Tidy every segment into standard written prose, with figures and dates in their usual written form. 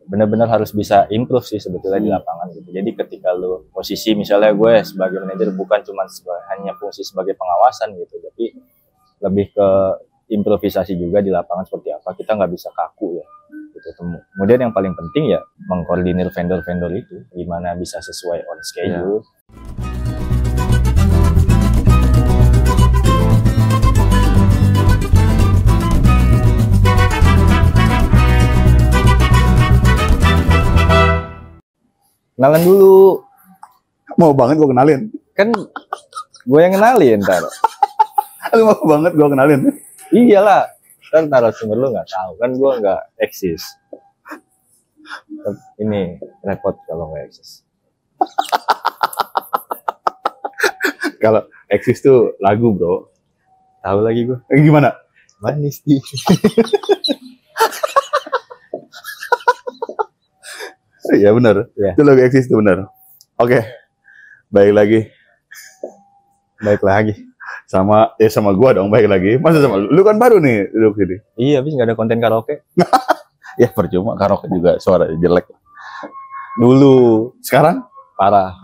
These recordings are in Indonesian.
benar-benar harus bisa improve sih sebetulnya di lapangan gitu. Jadi ketika lu posisi misalnya gue sebagai manajer bukan cuma hanya fungsi sebagai pengawasan gitu, tapi lebih ke improvisasi juga di lapangan seperti apa. Kita nggak bisa kaku ya. Gitu. Kemudian yang paling penting ya mengkoordinir vendor-vendor itu, gimana bisa sesuai on schedule. Kenalan dulu. Mau banget gue kenalin. Kan gue yang kenalin ntar. Lu mau banget gue kenalin. Iyalah. Ntar narasumber lu nggak tahu. Kan gue nggak eksis. Ini repot kalau nggak eksis. Kalau eksis tuh lagu bro. Tahu lagi gue. Gimana? Manis di. Iya benar. Ya. Itu lagu eksis tuh benar. Oke. Baik lagi. Baik lagi. Sama gua dong, baik lagi. Masa sama lu? Lu kan baru nih duduk sini. Iya, habis nggak ada konten karaoke. Ya percuma, karaoke juga suara jelek. Dulu. Sekarang Parah.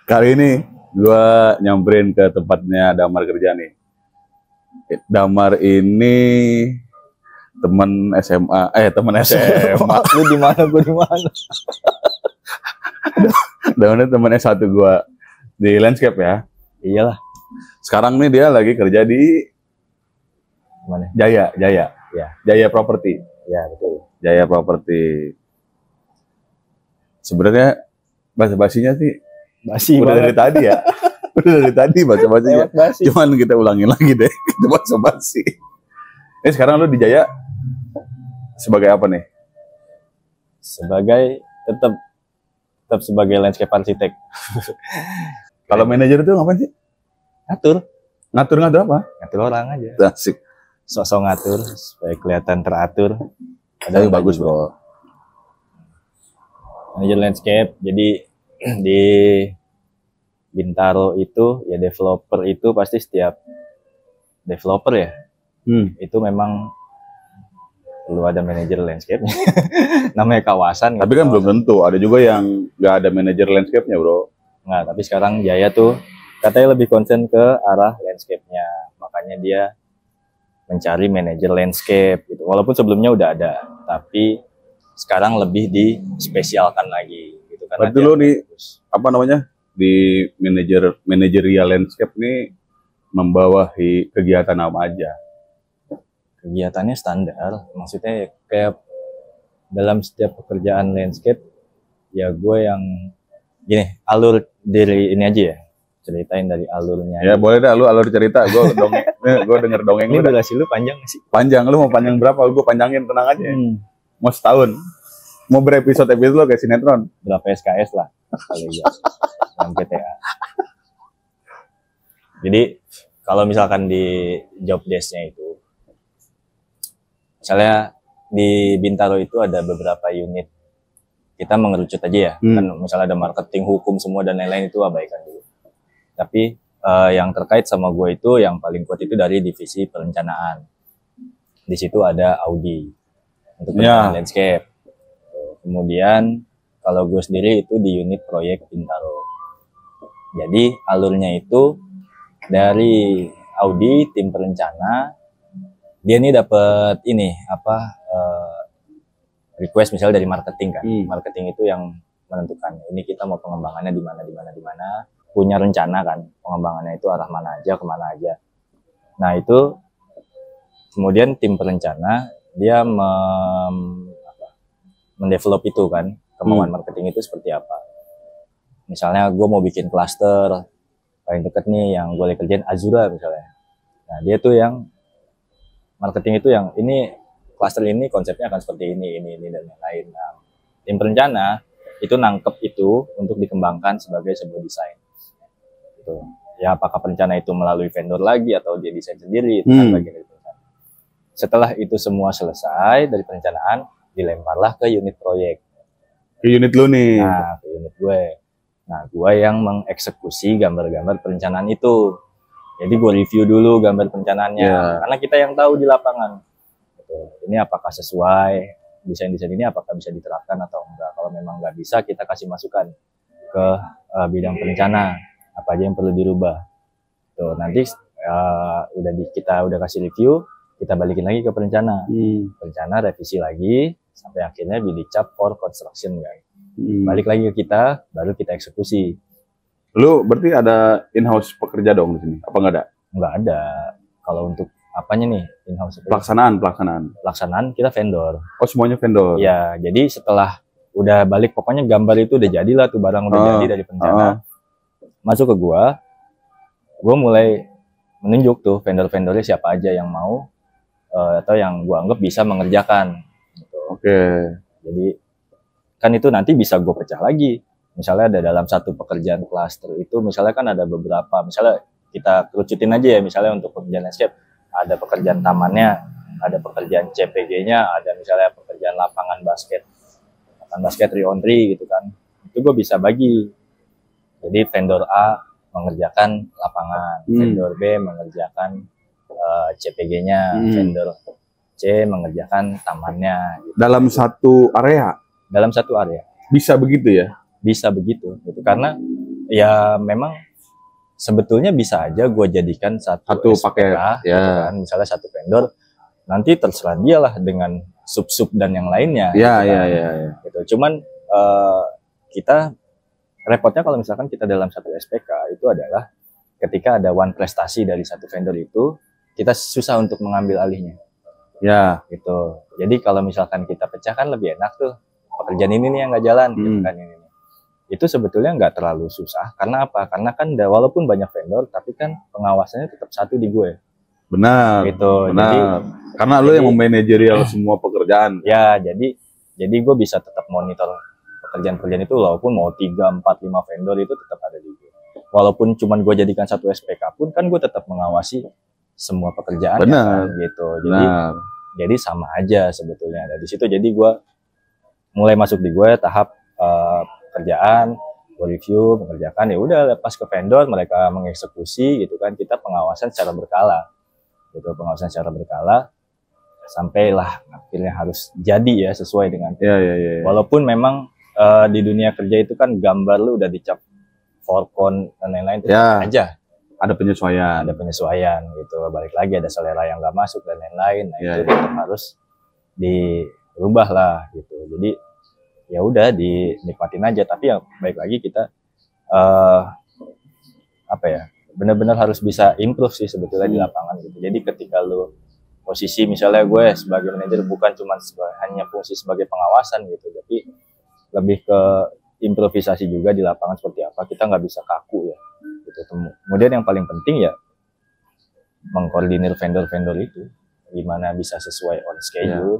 kali ini gua nyamperin ke tempatnya Damar kerja nih. Damar ini teman SMA, teman SMA. Lu di mana, gue di mana? Daunnya teman S1 gua di landscape ya. Iyalah. Sekarang nih dia lagi kerja di Mana? Jaya. Ya, Jaya Property. ya betul. Jaya Property. Sebenarnya basa-basinya sih Basi udah dari banget. tadi ya. Udah dari tadi basa-basinya. Lewat basi. Cuman kita ulangin lagi deh. Kita basa-basi. Sekarang lu di Jaya sebagai apa nih? Sebagai tetap sebagai landscape arsitek. Kalau manajer itu ngapain sih? Ngatur Ngatur-ngatur apa? ngatur orang aja. Asik. Sosok ngatur supaya kelihatan teratur. Tapi bagus bro. Manajer landscape. Jadi di Bintaro itu ya developer itu pasti setiap developer ya itu memang perlu ada manajer landscape. Namanya kawasan. Tapi kan belum tentu. Ada juga yang nggak ada manajer landscape-nya bro. Nah, tapi sekarang Jaya tuh katanya lebih concern ke arah landscape-nya. Makanya dia mencari manajer landscape gitu. Walaupun sebelumnya udah ada, tapi sekarang lebih dispesialkan lagi gitu. Karena Berarti lo nih apa namanya di manajerial landscape nih membawahi kegiatan apa aja? kegiatannya standar, maksudnya kayak dalam setiap pekerjaan landscape ya gue yang gini, alur dari ini aja ya, ceritain dari alurnya. Ya boleh dah, lu alur cerita, gue dongeng, gue denger dongeng Ini lu dah. durasi lu panjang gak sih? Panjang, lu mau panjang berapa? Gue panjangin, tenang aja. Mau setahun, mau berepisode lo kayak sinetron. Berapa SKS lah kali ya, dengan PTA. Jadi kalau misalkan di job desk-nya itu, misalnya di Bintaro itu ada beberapa unit, kita mengerucut aja ya, kan misalnya ada marketing, hukum semua dan lain-lain itu abaikan dulu. Tapi yang terkait sama gue itu yang paling kuat itu dari divisi perencanaan. Di situ ada Audi untuk perencanaan landscape. Kemudian kalau gue sendiri itu di unit proyek Bintaro. Jadi alurnya itu dari Audi tim perencana, dia nih dapat ini apa request misalnya dari marketing kan. Marketing itu yang menentukan ini kita mau pengembangannya di mana, punya rencana kan pengembangannya itu arah mana aja, kemana aja. Nah itu kemudian tim perencana dia mendevelop itu kan, kemauan marketing itu seperti apa. Misalnya gue mau bikin klaster paling deket nih yang gue lagi kerjain Azura misalnya. Nah dia tuh yang marketing itu yang ini klaster ini konsepnya akan seperti ini dan lain-lain. Nah, tim perencana itu nangkep itu untuk dikembangkan sebagai sebuah desain. Gitu. Ya apakah perencana itu melalui vendor lagi atau dia desain sendiri, itu kan bagian dari perencana. Setelah itu semua selesai dari perencanaan, dilemparlah ke unit proyek. Ke unit lu nih. Nah, ke unit gue. Nah, gue yang mengeksekusi gambar-gambar perencanaan itu. Jadi gue review dulu gambar perencanaannya, karena kita yang tahu di lapangan. gitu. Ini apakah sesuai, desain-desain ini apakah bisa diterapkan atau enggak. Kalau memang nggak bisa, kita kasih masukan ke bidang perencana, apa aja yang perlu dirubah. Tuh, nanti kita udah kasih review, kita balikin lagi ke perencana. Perencana revisi lagi sampai akhirnya dicap for construction guys. Balik lagi ke kita, baru kita eksekusi. Lu berarti ada in-house pekerja dong di sini? Apa nggak ada? Nggak ada. Kalau untuk apanya nih in-house? Pelaksanaan kita vendor. Oh, semuanya vendor? Ya, jadi setelah udah balik, pokoknya gambar itu udah jadilah tuh, barang udah jadi dari perencana. Masuk ke gua mulai menunjuk tuh vendor-vendornya siapa aja yang mau atau yang gua anggap bisa mengerjakan. Gitu. Oke. Jadi kan itu nanti bisa gua pecah lagi. Misalnya ada dalam satu pekerjaan cluster itu, misalnya kan ada beberapa, misalnya kita kerucutin aja ya, misalnya untuk pekerjaan landscape, ada pekerjaan tamannya, ada pekerjaan CPG-nya, ada misalnya pekerjaan lapangan basket 3-on-3 gitu kan. Itu gue bisa bagi. Jadi vendor A mengerjakan lapangan, vendor B mengerjakan CPG-nya, vendor C mengerjakan tamannya. Gitu. Dalam satu area? Dalam satu area. Bisa begitu ya? Bisa begitu, gitu. Karena ya memang sebetulnya bisa aja gue jadikan satu paket, gitu kan. Misalnya satu vendor, nanti terserah dia lah dengan sub-sub dan yang lainnya. Ya. Gitu. Cuman kita repotnya kalau misalkan kita dalam satu SPK itu adalah ketika ada one prestasi dari satu vendor itu, kita susah untuk mengambil alihnya. Ya. Gitu. Jadi kalau misalkan kita pecahkan lebih enak tuh, pekerjaan ini nih yang nggak jalan, gitu kan ini. Itu sebetulnya nggak terlalu susah. Karena apa? Karena kan walaupun banyak vendor, tapi kan pengawasannya tetap satu di gue. Benar. Gitu. Benar. Jadi, karena lo yang memanajerial semua pekerjaan. Ya, jadi gue bisa tetap monitor pekerjaan-pekerjaan itu, walaupun mau 3, 4, 5 vendor itu tetap ada di gue. Walaupun cuman gue jadikan satu SPK pun, kan gue tetap mengawasi semua pekerjaan. Benar. Kan, gitu. Jadi sama aja sebetulnya. Dari situ jadi gue mulai masuk di gue tahap pekerjaan, review, mengerjakan, ya udah lepas ke vendor, mereka mengeksekusi gitu kan, kita pengawasan secara berkala. Gitu, pengawasan secara berkala sampailah akhirnya harus jadi ya sesuai dengan. Ya. Walaupun memang di dunia kerja itu kan gambar lu udah dicap forcon dan lain-lain aja. Ada penyesuaian gitu. Balik lagi ada selera yang nggak masuk dan lain-lain. Nah, itu tetap harus dirubah lah gitu. Jadi ya udah dinikmatin aja, tapi ya baik lagi kita benar-benar harus bisa improve sih sebetulnya di lapangan gitu. Jadi ketika lu posisi misalnya gue sebagai manajer bukan cuma hanya fungsi sebagai pengawasan gitu, tapi lebih ke improvisasi juga di lapangan seperti apa, kita nggak bisa kaku ya gitu. Kemudian yang paling penting ya mengkoordinir vendor-vendor itu gimana bisa sesuai on schedule.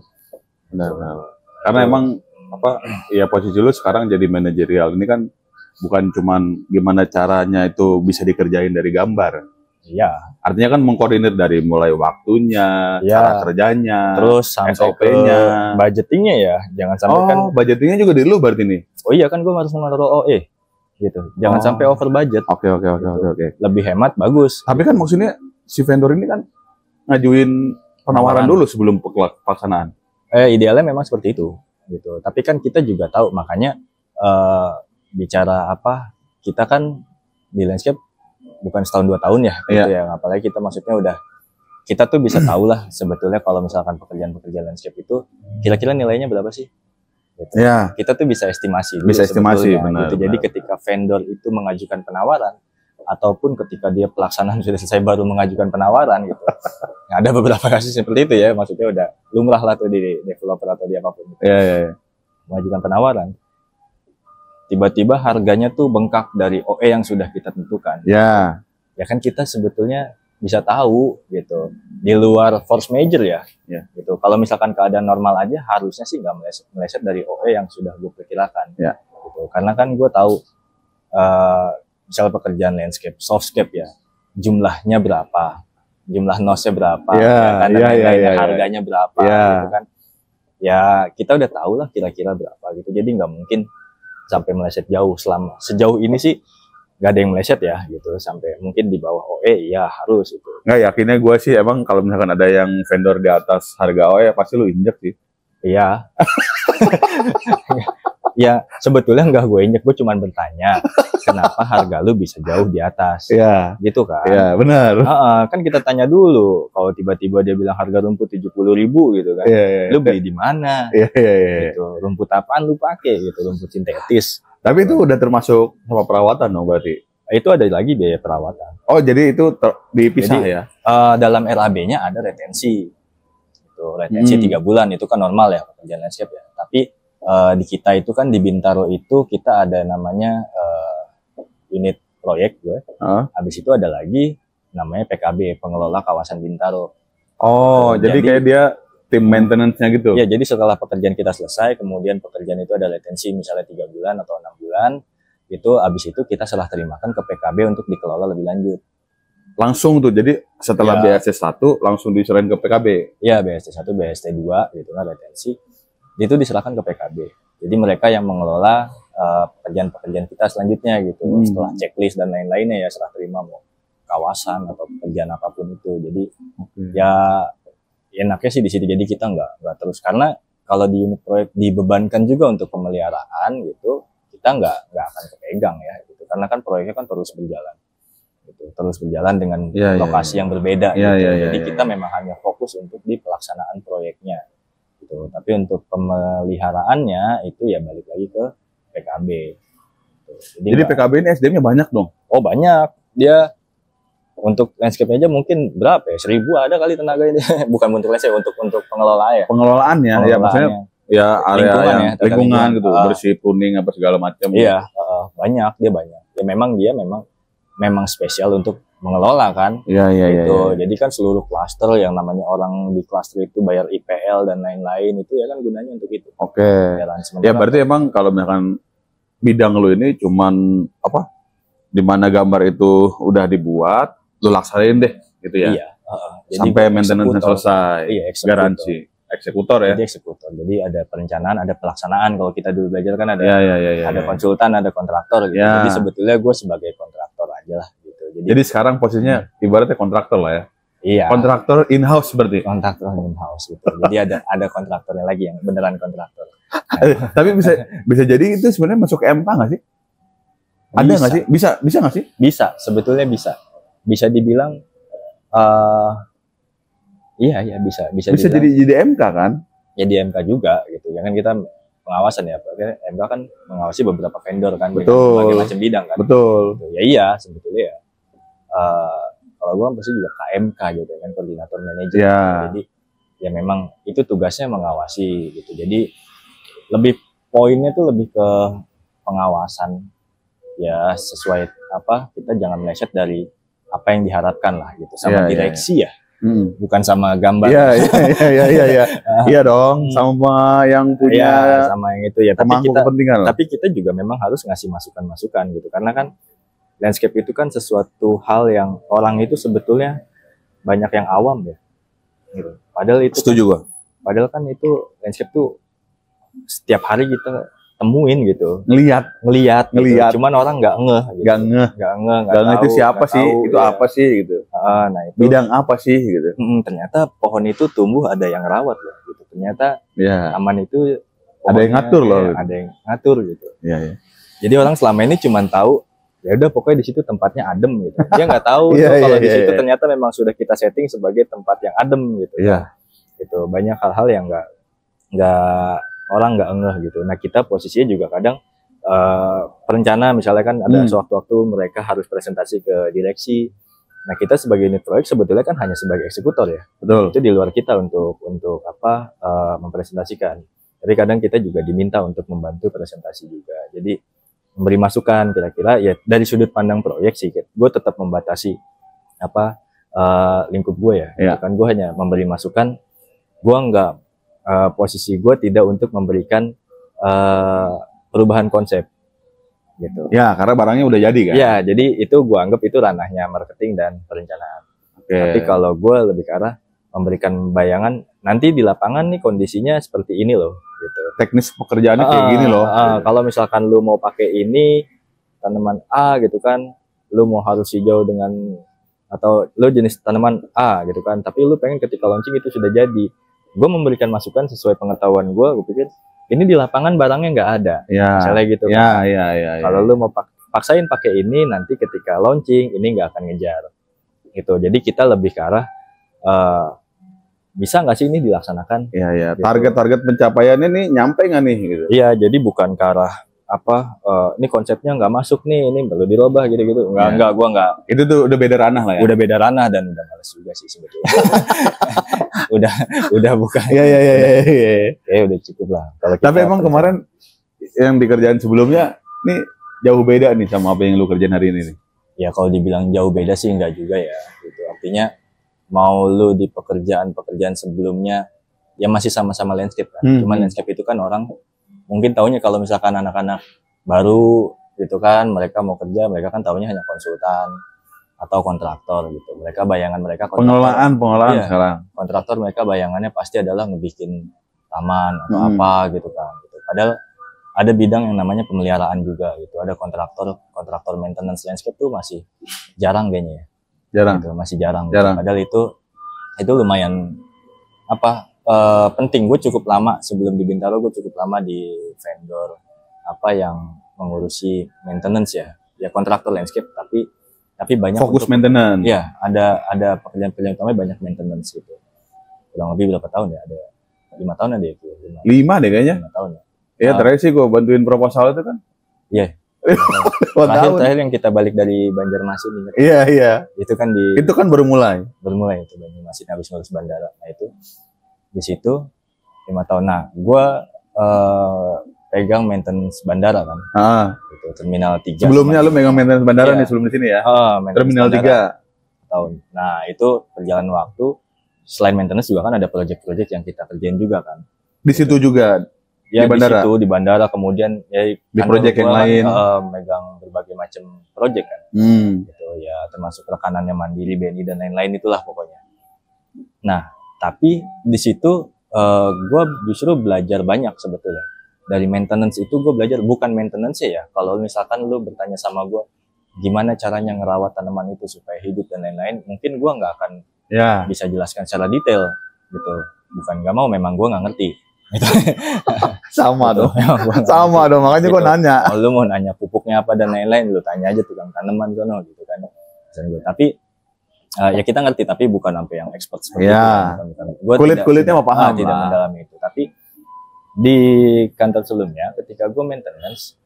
Benar. Karena emang posisi lu sekarang jadi manajerial ini kan bukan cuman gimana caranya itu bisa dikerjain dari gambar. Iya. Artinya kan mengkoordinir dari mulai waktunya, cara kerjanya, terus sampai SOP-nya, budgetingnya ya, jangan sampai kan. Budgetingnya juga di lu berarti nih. Oh iya kan gue harus mengontrol OE gitu. Jangan sampai over budget. Oke. Lebih hemat bagus. Tapi kan maksudnya si vendor ini kan ngajuin penawaran dulu sebelum pelaksanaan. Idealnya memang seperti itu. Gitu. Tapi kan kita juga tahu, makanya bicara kita kan di landscape bukan setahun 2 tahun ya, gitu ya. Apalagi kita maksudnya kita tuh bisa tahu lah sebetulnya kalau misalkan pekerjaan landscape itu kira-kira nilainya berapa sih? Gitu. Ya. Kita tuh bisa estimasi. Benar. Gitu. Jadi ketika vendor itu mengajukan penawaran, ataupun ketika dia pelaksanaan sudah selesai baru mengajukan penawaran gitu. Ada beberapa kasus seperti itu ya, maksudnya udah lumrah lah tuh di developer atau di apapun. Iya. Mengajukan penawaran. Tiba-tiba harganya tuh bengkak dari OE yang sudah kita tentukan. Ya. Ya kan kita sebetulnya bisa tahu gitu. Di luar force major ya. Gitu. Kalau misalkan keadaan normal aja harusnya sih nggak meleset dari OE yang sudah gue perkirakan. Ya. Gitu. Karena kan gue tahu misalnya pekerjaan landscape, softscape ya, jumlahnya berapa, jumlah nosnya berapa, harganya berapa, gitu kan. Ya kita udah tahu lah kira-kira berapa gitu. Jadi nggak mungkin sampai meleset jauh. Sejauh ini sih nggak ada yang meleset ya gitu sampai mungkin di bawah OE ya harus itu. Nggak, yakinnya gue sih emang kalau misalkan ada yang vendor di atas harga OE pasti lu injek sih. Iya. Ya sebetulnya nggak gue injek, gue cuma bertanya kenapa harga lu bisa jauh di atas. Iya. Gitu kan. Iya benar. Kan kita tanya dulu, kalau tiba-tiba dia bilang harga rumput 70.000 gitu kan. Iya. Lu beli di mana? Iya. Gitu. Rumput apaan lu pakai gitu, rumput sintetis. Tapi itu udah termasuk sama perawatan dong berarti? Itu ada lagi biaya perawatan. Oh jadi itu dipisah Jadi, ya? Dalam RAB-nya ada retensi. Itu retensi 3 bulan itu kan normal ya pekerjaan landscape ya. Tapi di kita itu kan di Bintaro itu kita ada namanya unit proyek gue. Habis itu ada lagi namanya PKB, pengelola kawasan Bintaro. Oh, jadi kayak dia tim maintenance-nya gitu? Ya, jadi setelah pekerjaan kita selesai, kemudian pekerjaan itu ada retensi misalnya 3 bulan atau 6 bulan, itu habis itu kita serah terimakan ke PKB untuk dikelola lebih lanjut. Langsung tuh, jadi setelah BST 1 langsung diserahin ke PKB? Iya, BST 1, BST 2 gitu kan retensi. Itu diserahkan ke PKB. Jadi mereka yang mengelola pekerjaan-pekerjaan kita selanjutnya gitu. Setelah checklist dan lain-lainnya ya serah terima mau kawasan atau pekerjaan apapun itu. Jadi ya enaknya sih di situ. Jadi kita nggak terus, karena kalau di unit proyek dibebankan juga untuk pemeliharaan gitu, kita nggak akan kepegang ya gitu. Karena kan proyeknya kan terus berjalan. Gitu. Terus berjalan dengan lokasi yang berbeda gitu. Jadi kita memang hanya fokus untuk di pelaksanaan proyeknya. Gitu. Tapi untuk pemeliharaannya itu ya balik lagi ke PKB. Gitu. Jadi PKB ini SDM-nya banyak dong? Oh banyak. Dia untuk landscape aja mungkin berapa ya? 1.000 ada kali tenaga ini. Bukan untuk landscape, untuk pengelolaan ya. Pengelolaannya ya maksudnya ya area lingkungan gitu, bersih, pruning apa segala macam. Iya, banyak, dia banyak. Ya memang spesial untuk mengelola kan. Iya. Jadi kan seluruh klaster yang namanya orang di klaster itu bayar IPL dan lain-lain itu ya kan gunanya untuk itu. Oke. Ya berarti emang kalau misalkan bidang lu ini cuman apa? Di mana gambar itu udah dibuat, lu laksanain deh gitu ya. Iya. Sampai maintenance selesai. Iya, garansi. Eksekutor ya. Jadi eksekutor. Jadi ada perencanaan, ada pelaksanaan. Kalau kita dulu belajar kan ada ada ya. konsultan, ada kontraktor gitu. Ya. Jadi sebetulnya gue sebagai kontraktor aja lah gitu. Jadi sekarang posisinya ibaratnya kontraktor lah ya. Iya. Kontraktor in-house berarti. Kontraktor in-house gitu. Jadi ada kontraktornya lagi yang beneran kontraktor. Tapi bisa jadi itu sebenarnya masuk ke MK nggak sih? Ada nggak sih? Bisa nggak sih? Bisa, sebetulnya bisa. Bisa dibilang iya bisa jadi MK kan? Ya di MK juga gitu. Ya kan kita pengawasan ya. MK kan mengawasi beberapa vendor kan. Betul. Berbagai macam bidang kan. Betul. Gitu. Ya iya sebetulnya ya. Kalau gue pasti juga KMK gitu kan, koordinator manajer. Jadi ya memang itu tugasnya mengawasi gitu. Jadi lebih poinnya tuh lebih ke pengawasan ya, sesuai apa, kita jangan meleset dari apa yang diharapkan lah gitu sama direksi ya. Bukan sama gambar. Iya dong, sama yang punya sama yang itu ya. Tapi kita juga memang harus ngasih masukan-masukan gitu, karena kan landscape itu kan sesuatu hal yang orang itu sebetulnya banyak yang awam ya. Gitu. Padahal itu setuju gua. Padahal kan itu landscape tuh setiap hari kita temuin gitu. Ngelihat. Gitu. Cuman orang nggak ngeh. Gitu. Nggak ngeh itu siapa sih? Itu apa sih gitu. Nah itu bidang apa sih gitu. Ternyata pohon itu tumbuh ada yang rawat loh. Gitu. Ternyata taman itu ada yang ngatur loh. Ada yang ngatur gitu. Iya. Jadi orang selama ini cuman tahu ya udah pokoknya di situ tempatnya adem gitu. Dia nggak tahu kalau di situ ternyata memang sudah kita setting sebagai tempat yang adem gitu. Iya. Gitu. Banyak hal-hal yang nggak orang nggak ngeh gitu. Nah kita posisinya juga kadang perencana misalnya kan ada sewaktu-waktu mereka harus presentasi ke direksi. Nah kita sebagai unit proyek sebetulnya kan hanya sebagai eksekutor ya. Betul. Itu di luar kita untuk apa mempresentasikan. Tapi kadang kita juga diminta untuk membantu presentasi juga. Jadi memberi masukan kira-kira ya dari sudut pandang proyek sih. Gue tetap membatasi apa lingkup gue ya. Kan gue hanya memberi masukan. Gue nggak posisi gue tidak untuk memberikan perubahan konsep gitu. Ya, karena barangnya udah jadi kan. Ya, jadi itu gue anggap itu ranahnya marketing dan perencanaan. Tapi kalau gue lebih ke arah memberikan bayangan nanti di lapangan nih kondisinya seperti ini loh gitu. Teknis pekerjaannya kayak gini loh. Kalau misalkan lu mau pakai ini tanaman A gitu kan, lu mau harus hijau dengan, atau lu jenis tanaman A gitu kan, tapi lu pengen ketika launching itu sudah jadi. Gue memberikan masukan sesuai pengetahuan gue pikir ini di lapangan barangnya nggak ada, misalnya gitu kan. Kalau lu mau paksain pakai ini, nanti ketika launching ini nggak akan ngejar gitu. Jadi kita lebih ke arah bisa nggak sih ini dilaksanakan? Iya. Gitu. Target-target pencapaiannya nih nyampe nggak nih? Gitu. Iya, jadi bukan ke arah ini konsepnya nggak masuk nih, ini perlu dirubah gitu-gitu. Enggak, gua enggak. Itu tuh udah beda ranah lah ya. Udah beda ranah dan udah males juga sih sebetulnya. udah bukan. Iya. Ya udah cukup lah. Tapi emang kemarin yang dikerjaan sebelumnya nih jauh beda nih sama apa yang lu kerjain hari ini nih. Ya kalau dibilang jauh beda sih enggak juga ya. Gitu. Artinya mau lu di pekerjaan sebelumnya ya masih sama-sama landscape kan. Cuma landscape itu kan orang mungkin taunya kalau misalkan anak-anak baru gitu kan, mereka mau kerja, mereka kan taunya hanya konsultan atau kontraktor gitu. Mereka bayangan mereka pengelolaan iya, sekarang. Kontraktor mereka bayangannya pasti adalah ngebikin taman atau apa gitu kan. Gitu. Padahal ada bidang yang namanya pemeliharaan juga gitu. Ada kontraktor maintenance landscape tuh masih jarang kayaknya ya. Jarang. Gitu, masih jarang. Gitu. Padahal itu lumayan penting. Gue cukup lama sebelum di Bintaro, gue cukup lama di vendor yang mengurusi maintenance ya kontraktor landscape, tapi banyak fokus maintenance. Ya, ada pekerjaan utama banyak maintenance gitu. Kurang lebih berapa tahun ya? Ada 5 tahun ada itu. 5 deh kayaknya. 5 tahun ya. Iya, terakhir sih gue bantuin proposal itu kan. Iya. Terakhir yang kita balik dari Banjarmasin. Iya. Itu kan baru mulai itu Banjarmasin habis ngurus bandara. Nah itu di situ 5 tahun. Nah, gue pegang maintenance bandara kan. Gitu, Terminal 3. Sebelumnya lu megang maintenance bandara nih sebelum di sini ya? Terminal 3 tahun. Nah, itu perjalanan waktu. Selain maintenance juga kan ada project-project yang kita kerjain juga kan. Di situ juga? Ya, di bandara? Di situ, di bandara. Kemudian ya di project yang lain? Megang berbagai macam project kan. Gitu, ya termasuk rekanannya Mandiri, BNI, dan lain-lain itulah pokoknya. Nah, tapi di situ gue justru belajar banyak sebetulnya. Dari maintenance itu gue belajar, bukan maintenance ya. Kalau misalkan lu bertanya sama gue, gimana caranya ngerawat tanaman itu supaya hidup dan lain-lain, mungkin gue nggak akan bisa jelaskan secara detail gitu. Bukan nggak mau, memang gue nggak ngerti. Gitu. Sama dong. Sama dong, makanya gue nanya. Kalau lu mau nanya pupuknya apa dan lain-lain, lu tanya aja tukang tanaman sono gitu kan. Tapi ya kita ngerti, tapi bukan sampai yang expert seperti itu. Kulit-kulitnya mau paham. Tidak mendalami itu. Tapi di kantor sebelumnya, ketika gue maintenance,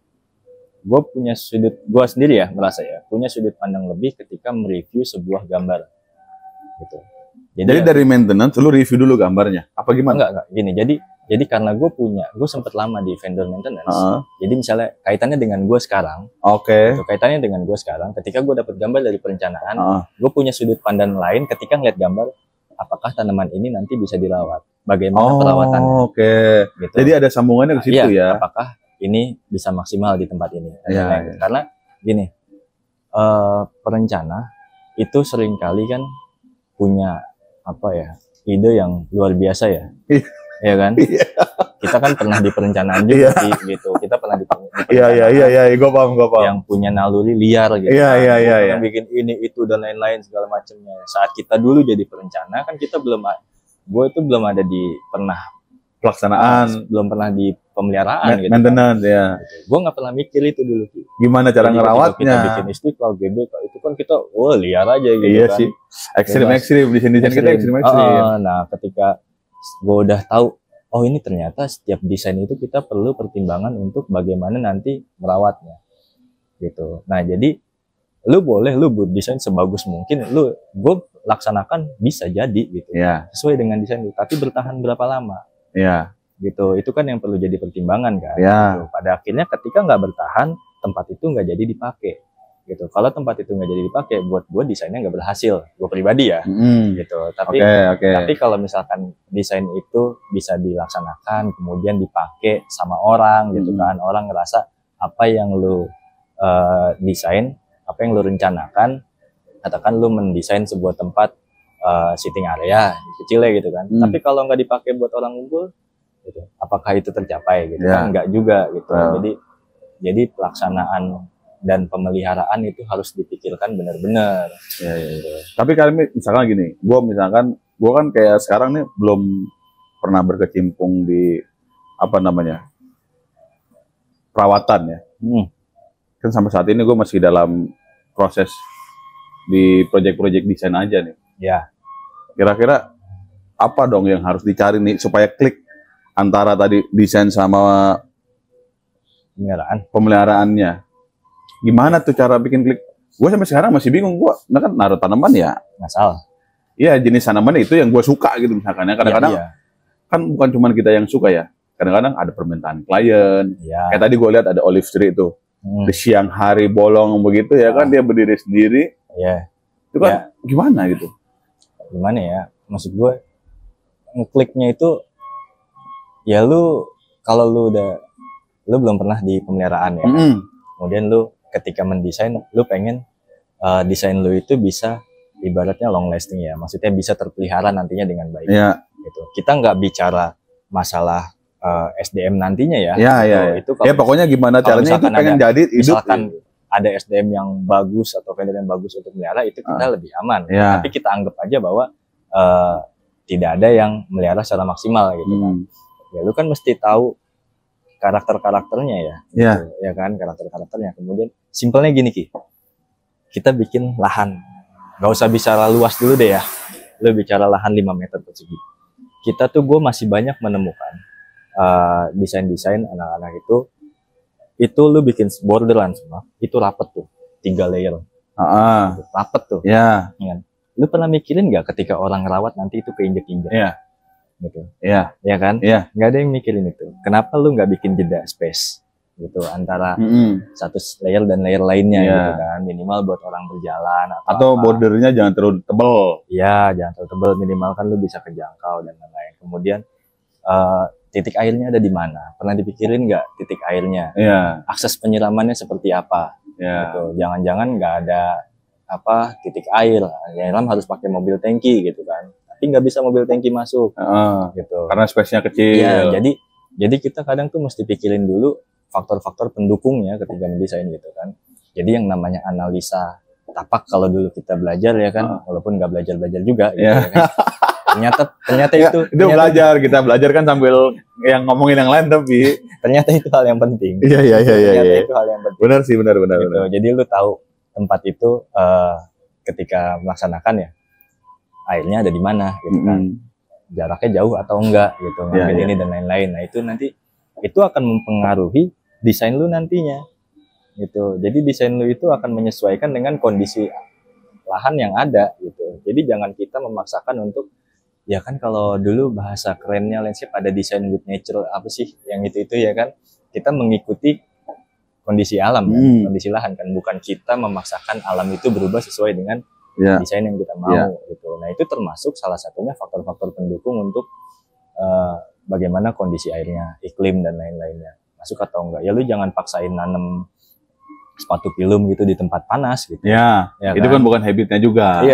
gue punya gue sendiri ya merasa ya, punya sudut pandang lebih ketika mereview sebuah gambar. Gitu. Jadi dari maintenance, lu review dulu gambarnya? Apa gimana? Enggak. Gini, jadi karena gue sempat lama di vendor maintenance, jadi misalnya kaitannya dengan gue sekarang, kaitannya dengan gue sekarang, ketika gue dapat gambar dari perencanaan, gue punya sudut pandang lain ketika ngeliat gambar, apakah tanaman ini nanti bisa dirawat, bagaimana perawatannya. Gitu. Jadi ada sambungannya ke situ ya. Apakah ini bisa maksimal di tempat ini? Karena gini, perencana itu seringkali kan punya ide yang luar biasa ya. Iya kan? Kita kan pernah di perencanaan juga gitu. Kita pernah di perencanaan. Iya, gue paham. Yang punya naluri liar gitu. Iya. Bikin ini, itu, dan lain-lain segala macamnya. Saat kita dulu jadi perencana kan kita gue itu belum ada di pelaksanaan, belum pernah di pemeliharaan gitu. Maintenance ya. Gitu. Gue nggak pernah mikir itu dulu. Gimana cara ngerawatnya? Kita bikin Istiqlal, GBK, itu kan kita liar aja gitu. Iya kan. Sih. Ekstrim di sini kita ekstrim. Nah, ketika gue udah tahu, ini ternyata setiap desain itu kita perlu pertimbangan untuk bagaimana nanti merawatnya gitu. Nah, jadi lu desain sebagus mungkin, gue laksanakan bisa jadi gitu, sesuai dengan desain itu, tapi bertahan berapa lama gitu, itu kan yang perlu jadi pertimbangan kan. Gitu. Pada akhirnya ketika nggak bertahan, tempat itu nggak jadi dipakai gitu. Kalau tempat itu nggak jadi dipakai, buat gue desainnya nggak berhasil, gue pribadi ya gitu. Tapi kalau misalkan desain itu bisa dilaksanakan, kemudian dipakai sama orang gitu kan, orang ngerasa apa yang lu desain, apa yang lu rencanakan, katakan lu mendesain sebuah tempat sitting area kecilnya gitu kan, tapi kalau nggak dipakai buat orang ngumpul gitu, apakah itu tercapai gitu kan? Nggak juga gitu. Jadi pelaksanaan dan pemeliharaan itu harus dipikirkan benar-benar. Ya. Tapi kali misalkan gini, gue kan kayak sekarang nih belum pernah berkecimpung di apa namanya perawatan ya. Kan sampai saat ini gue masih dalam proses di proyek-proyek desain aja nih. Ya. Kira-kira apa dong yang harus dicari nih supaya klik antara tadi desain sama pemeliharaannya? Gimana tuh cara bikin klik? Gue sampai sekarang masih bingung. Gue kan naruh tanaman ya. Masalah. Iya, jenis tanaman itu yang gue suka gitu misalkan ya. Kadang-kadang kan bukan cuma kita yang suka ya. Kadang-kadang ada permintaan klien. Kayak tadi gue lihat ada olive tree itu. Di siang hari bolong begitu ya kan, dia berdiri sendiri. Itu kan gimana gitu? Gimana ya? Maksud gue ngekliknya itu ya kalau lu belum pernah di pemeliharaan ya. Kemudian lu ketika mendesain, lu pengen desain lu itu bisa ibaratnya long lasting ya. Maksudnya bisa terpelihara nantinya dengan baik. Gitu. Kita nggak bicara masalah SDM nantinya ya. Itu ya pokoknya gimana caranya itu pengen jadi hidup. Misalkan ada SDM yang bagus atau vendor yang bagus untuk melihara, itu kita lebih aman. Tapi kita anggap aja bahwa tidak ada yang melihara secara maksimal gitu kan. Ya lu kan mesti tahu karakter-karakternya ya. Gitu, ya kan, karakter-karakternya. Kemudian simpelnya gini Ki. Kita bikin lahan. Gak usah bicara luas dulu deh ya. Lu bicara lahan 5 meter persegi. Kita tuh gue masih banyak menemukan desain-desain anak-anak itu lu bikin borderland semua, itu rapet tuh, 3 layer. Rapet tuh. Ya. Lu pernah mikirin nggak ketika orang rawat nanti itu keinjek-injek? Gitu. Ya kan? Nggak ada yang mikirin itu. Kenapa lu nggak bikin jeda space gitu antara satu layer dan layer lainnya gitu kan, minimal buat orang berjalan atau bordernya jangan terlalu tebal. Iya, jangan terlalu tebal, minimal kan lu bisa kejangkau dan lain-lain. Kemudian titik airnya ada di mana? Pernah dipikirin nggak titik airnya? Akses penyiramannya seperti apa? Gitu. Jangan-jangan nggak ada titik air. Nyiram harus pakai mobil tangki gitu kan. Tapi nggak bisa mobil tangki masuk. Gitu. Karena space-nya kecil. Ya, jadi kita kadang tuh mesti pikirin dulu faktor-faktor pendukungnya ketika mendesain gitu kan. Jadi yang namanya analisa tapak kalau dulu kita belajar ya kan, walaupun nggak belajar juga gitu ya kan. Ternyata itu belajar, kita belajar kan sambil yang ngomongin yang lain, tapi ternyata itu hal yang penting. Ternyata itu hal yang penting. Benar sih, benar. Gitu. Jadi lu tahu tempat itu ketika melaksanakan ya airnya ada di mana gitu kan. Jaraknya jauh atau enggak gitu, ngambil ini dan lain-lain. Nah, itu nanti itu akan mempengaruhi desain lu nantinya. Gitu. Jadi desain lu itu akan menyesuaikan dengan kondisi lahan yang ada gitu. Jadi jangan kita memaksakan untuk ya kan, kalau dulu bahasa kerennya landscape ada design with nature apa sih yang itu ya kan, kita mengikuti kondisi alam kan? Kondisi lahan kan, bukan kita memaksakan alam itu berubah sesuai dengan desain yang kita mau gitu. Nah, itu termasuk salah satunya faktor-faktor pendukung untuk bagaimana kondisi airnya, iklim dan lain-lainnya masuk atau enggak. Ya lu jangan paksain nanam sepatu pilum gitu di tempat panas gitu. Itu kan bukan habitnya juga.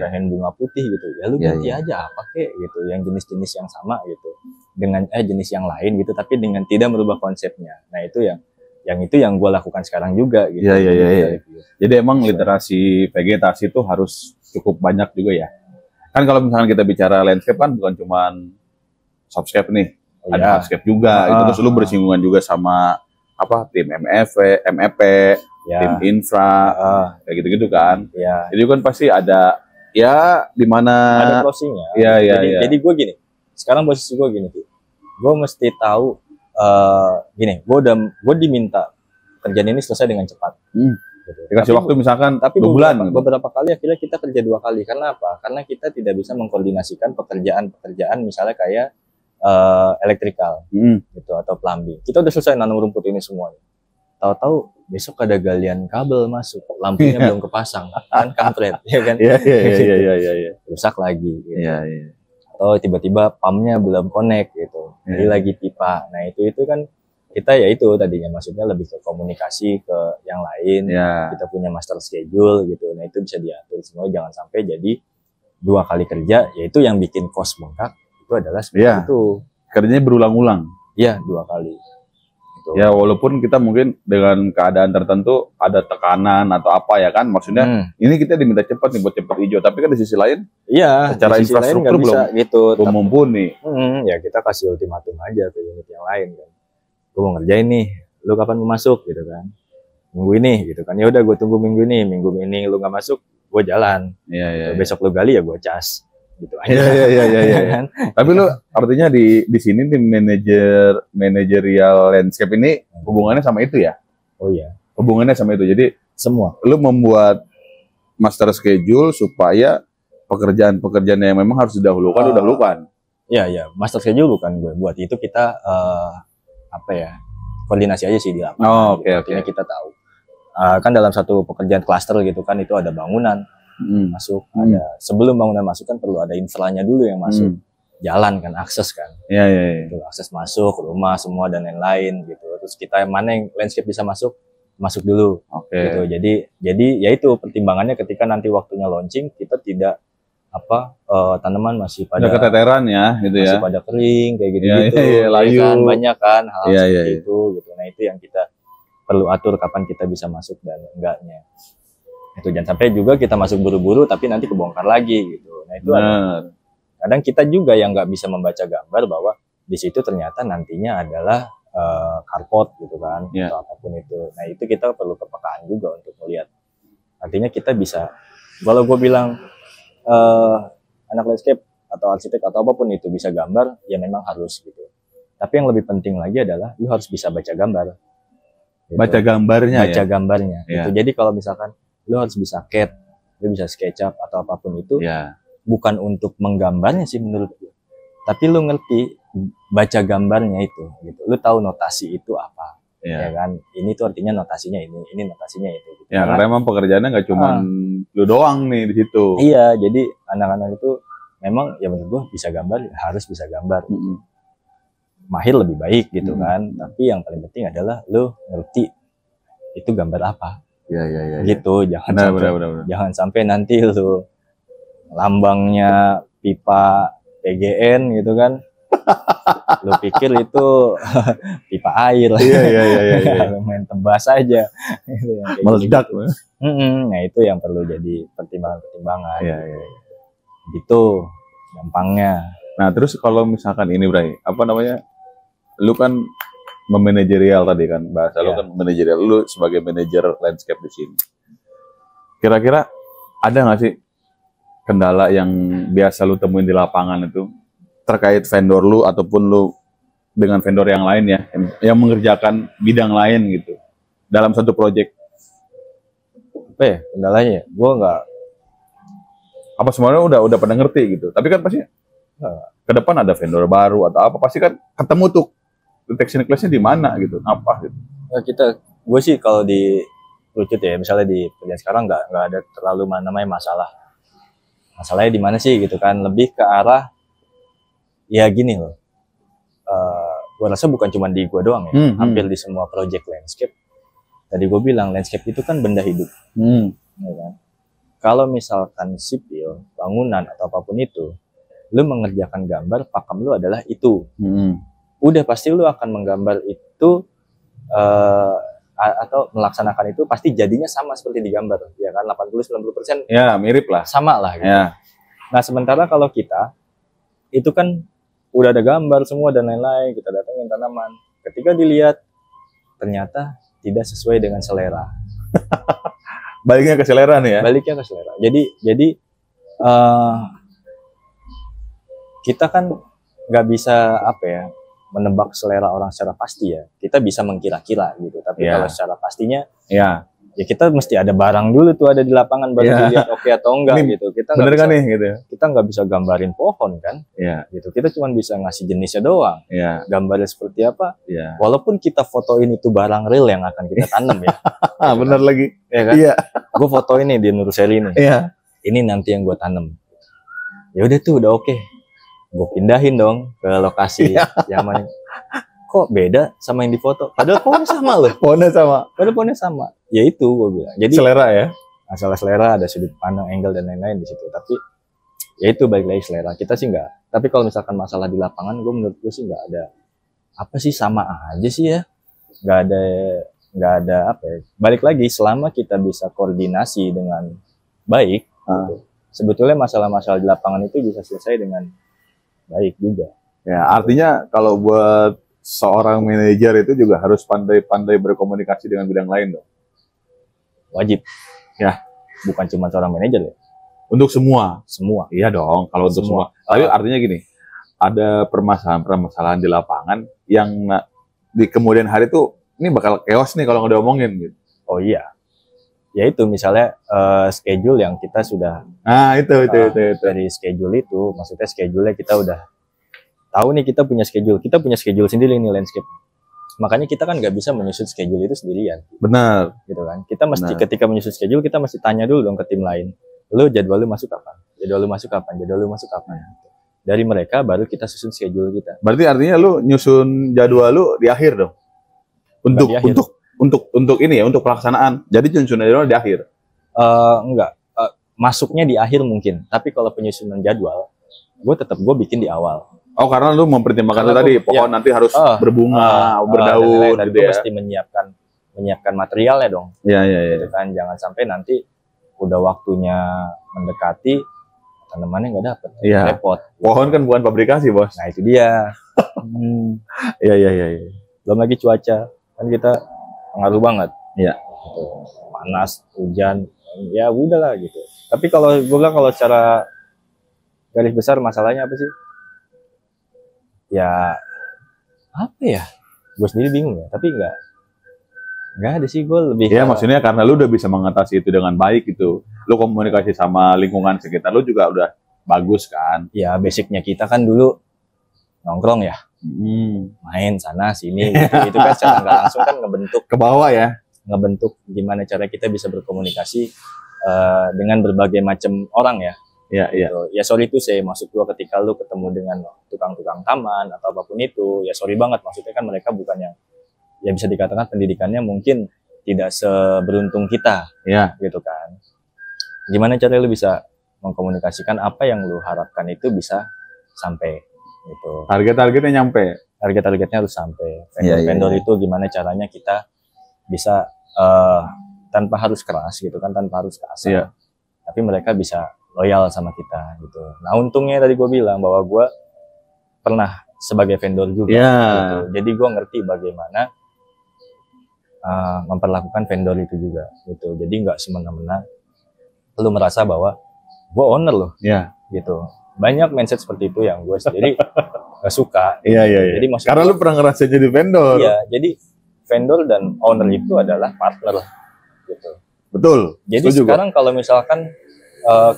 Pengen bunga putih gitu. Ya lu ganti aja apa kek gitu, yang jenis-jenis yang sama gitu. Dengan jenis yang lain gitu, tapi dengan tidak merubah konsepnya. Nah, itu yang gue lakukan sekarang juga gitu. Jadi emang literasi vegetasi itu harus cukup banyak juga ya. Kan kalau misalnya kita bicara landscape kan bukan cuman softscape nih. Ada hardscape juga. Itu terus lu bersinggungan juga sama tim MEP, tim infra, kayak gitu-gitu kan. Jadi kan pasti ada di mana ada closingnya. Jadi gue gini, sekarang posisi gue gini, gue mesti tahu gue diminta kerjaan ini selesai dengan cepat. Gitu. Dikasih waktu misalkan tapi beberapa kali akhirnya kita kerja 2 kali. Karena apa? Karena kita tidak bisa mengkoordinasikan pekerjaan misalnya kayak elektrikal gitu atau plumbing. Kita udah selesai nanam rumput ini semuanya. Tahu-tahu besok ada galian kabel masuk, lampunya belum kepasang, kan kampret, ya kan? Rusak lagi. Gitu. Atau tiba-tiba pumpnya belum connect gitu, jadi lagi pipa. Nah, itu kan kita ya itu tadinya maksudnya lebih ke komunikasi ke yang lain. Kita punya master schedule gitu. Nah, itu bisa diatur semua, jangan sampai jadi 2 kali kerja, yaitu yang bikin cost bengkak. Itu adalah seperti itu. Kerjanya berulang-ulang. 2 kali. Itu Ya walaupun kita mungkin dengan keadaan tertentu ada tekanan atau apa ya kan, maksudnya ini kita diminta cepat nih buat cepat hijau, tapi kan di sisi lain, iya, secara di sisi infrastruktur lain bisa belum gitu, belum mumpuni. Ya kita kasih ultimatum aja ke unit yang lain kan. Gue mau ngerjain nih, lu kapan mau masuk gitu kan? Minggu ini gitu kan. Ya udah gue tunggu minggu ini lu nggak masuk, gue jalan. Iya. Besok lu gali ya gue cas. Gitu aja. Iya. Tapi lu artinya di sini di manajerial landscape ini hubungannya sama itu ya? Oh iya. Hubungannya sama itu. Jadi semua. Lu membuat master schedule supaya pekerjaan-pekerjaan yang memang harus didahulukan lu dahulukan. Iya. Master schedule bukan gue buat, itu kita koordinasi aja sih di lapangan. Oke. Artinya kita tahu. Kan dalam satu pekerjaan klaster gitu kan, itu ada bangunan masuk, ada sebelum bangunan masuk kan perlu ada infranya dulu yang masuk, jalan kan, akses kan, Itu akses masuk rumah semua dan lain-lain gitu. Terus kita mana yang landscape bisa masuk dulu, gitu. Jadi ya itu pertimbangannya ketika nanti waktunya launching, kita tidak tanaman masih pada keteteran ya, gitu masih ya, pada kering kayak gitu, layu kan, banyak kan hal seperti itu gitu. Nah itu yang kita perlu atur kapan kita bisa masuk dan enggaknya. Itu jangan sampai juga kita masuk buru-buru tapi nanti kebongkar lagi gitu. Nah itu kadang kita juga yang nggak bisa membaca gambar bahwa di situ ternyata nantinya adalah carport gitu kan, atau apapun itu. Nah itu kita perlu kepekaan juga untuk melihat. Artinya kita bisa, kalau gue bilang anak landscape atau arsitek atau apapun itu bisa gambar, ya memang harus gitu. Tapi yang lebih penting lagi adalah lu harus bisa baca gambar. Gitu. Baca gambarnya Gitu. Jadi kalau misalkan lu harus bisa CAD, lu bisa SketchUp atau apapun itu, bukan untuk menggambarnya sih menurut gue, tapi lu ngerti baca gambarnya itu, gitu. Lu tahu notasi itu apa, ya kan? Ini tuh artinya notasinya ini notasinya itu. Gitu. Ya karena emang pekerjaannya nggak cuma lu doang nih di situ. Iya, jadi anak-anak itu memang ya menurut gue bisa gambar, harus bisa gambar. Mahir lebih baik gitu kan, tapi yang paling penting adalah lu ngerti itu gambar apa. Gitu, jangan sampai nanti lu lambangnya pipa PGN gitu kan, lu pikir itu pipa air. Lu main tebas aja meledak. Nah itu yang perlu jadi pertimbangan. Gitu gampangnya. Nah terus kalau misalkan ini Bray, lu kan memanajerial tadi kan, bahasa lu kan manajerial, lu sebagai manajer landscape di sini. Kira-kira ada nggak sih kendala yang biasa lu temuin di lapangan itu terkait vendor lu ataupun lu dengan vendor yang lain ya, yang mengerjakan bidang lain gitu dalam satu proyek? Apa ya kendalanya? Gua nggak. Apa semuanya udah pada ngerti gitu? Tapi kan pasti ke depan ada vendor baru atau apa, pasti kan ketemu tuh detection class-nya di mana gitu, apa gitu. Gue sih kalau di Kerucut ya, misalnya di kerjaan sekarang nggak ada terlalu namanya masalahnya di mana sih gitu kan, lebih ke arah ya gini loh, gue rasa bukan cuma di gue doang ya, hampir di semua project landscape. Tadi gue bilang landscape itu kan benda hidup, ya kan? Kalau misalkan sipil, bangunan atau apapun itu, lu mengerjakan gambar, pakem lu adalah itu. Udah pasti lu akan menggambar itu atau melaksanakan itu pasti jadinya sama seperti digambar, ya kan, 80-90% ya mirip lah, sama lah gitu. Nah sementara kalau kita itu kan udah ada gambar semua dan lain-lain, kita datangin tanaman, ketika dilihat ternyata tidak sesuai dengan selera. Baliknya ke selera nih ya. Baliknya ke selera. Jadi kita kan nggak bisa menebak selera orang secara pasti ya. Kita bisa mengkira-kira gitu. Tapi kalau secara pastinya ya kita mesti ada barang dulu tuh ada di lapangan baru dilihat oke atau enggak ini, gitu. Kita bener kan nih gitu. Kita nggak bisa gambarin pohon kan. Gitu. Kita cuma bisa ngasih jenisnya doang. Gambarnya seperti apa. Walaupun kita fotoin itu barang real yang akan kita tanam ya. Gitu bener kan? Lagi. Ya kan? Gue foto ini di Nuruseli nih. Ini nanti yang gue tanam. Ya udah tuh udah oke. Gue pindahin dong ke lokasi yang mana. Kok beda sama yang difoto? Padahal pohonnya sama loh. Pohonnya sama. Ya itu gue bilang. Jadi selera ya. Masalah selera, ada sudut pandang, angle dan lain-lain di situ. Tapi ya itu balik lagi selera. Kita sih enggak. Tapi kalau misalkan masalah di lapangan, menurut gue sih enggak ada. Apa sih, sama aja sih ya. nggak ada apa ya, balik lagi selama kita bisa koordinasi dengan baik gitu, sebetulnya masalah-masalah di lapangan itu bisa selesai dengan baik juga. Ya, artinya kalau buat seorang manajer itu juga harus pandai-pandai berkomunikasi dengan bidang lain dong. Wajib. Ya, bukan cuma seorang manajer ya. Untuk semua. Semua. Iya dong, kalau untuk semua. Tapi artinya gini, ada permasalahan-permasalahan di lapangan yang di kemudian hari tuh ini bakal chaos nih kalau nggak diomongin gitu. Oh iya. Ya itu misalnya schedule yang kita sudah. Nah, itu. Dari schedule itu, maksudnya schedule-nya kita udah tahu nih, kita punya schedule sendiri nih landscape. Makanya kita kan nggak bisa menyusun schedule itu sendirian. Benar. Gitu kan. Kita mesti ketika menyusun schedule kita mesti tanya dulu dong ke tim lain. Lu jadwal lu masuk kapan? Jadwal lu masuk kapan? Dari mereka baru kita susun schedule kita. Berarti artinya lu nyusun jadwal lu di akhir dong. Untuk ini ya, untuk pelaksanaan. Jadi nyusun jadwal di akhir. Enggak. Masuknya di akhir mungkin. Tapi kalau penyusunan jadwal, gue bikin di awal. Oh, karena lu mempertimbangkan itu tadi, pokoknya nanti harus berbunga, berdaun, dan gitu ya. Mesti menyiapkan materialnya dong. Iya. Gitu kan, jangan sampai nanti udah waktunya mendekati, tanamannya nggak dapet, repot. Pohon kan bukan pabrikasi, bos. Nah itu dia. Iya. Belum lagi cuaca, kan kita pengaruh banget. Iya. Gitu. Panas, hujan, ya udahlah gitu. Tapi kalau gue bilang kalau secara garis besar masalahnya apa sih? Ya apa ya, gue sendiri bingung ya, tapi nggak ada sih, gue lebih maksudnya karena lu udah bisa mengatasi itu dengan baik gitu, lu komunikasi sama lingkungan sekitar lu juga udah bagus kan. Ya basicnya kita kan dulu nongkrong ya, main sana sini gitu. Itu kan secara nggak langsung kan ngebentuk ke bawah ya, ngebentuk gimana cara kita bisa berkomunikasi dengan berbagai macam orang ya. Gitu. Ya sorry itu saya maksud gua ketika lu ketemu dengan tukang-tukang taman atau apapun itu, ya sorry banget, maksudnya kan mereka bukan yang ya bisa dikatakan pendidikannya mungkin tidak seberuntung kita, gitu kan. Gimana cara lu bisa mengkomunikasikan apa yang lu harapkan itu bisa sampai gitu. Target-targetnya nyampe. Target-targetnya harus sampai. Vendor itu gimana caranya kita bisa tanpa harus keras gitu kan, tanpa harus kasar. Tapi mereka bisa loyal sama kita gitu. Nah untungnya tadi gue bilang bahwa gue pernah sebagai vendor juga. Gitu. Jadi gue ngerti bagaimana memperlakukan vendor itu juga gitu. Jadi nggak semena-mena lu merasa bahwa gue owner loh, gitu. Banyak mindset seperti itu yang gue sendiri gak suka. Jadi karena lu pernah ngerasa jadi vendor. Iya, jadi vendor dan owner itu adalah partner gitu. Betul. Jadi sekarang kalau misalkan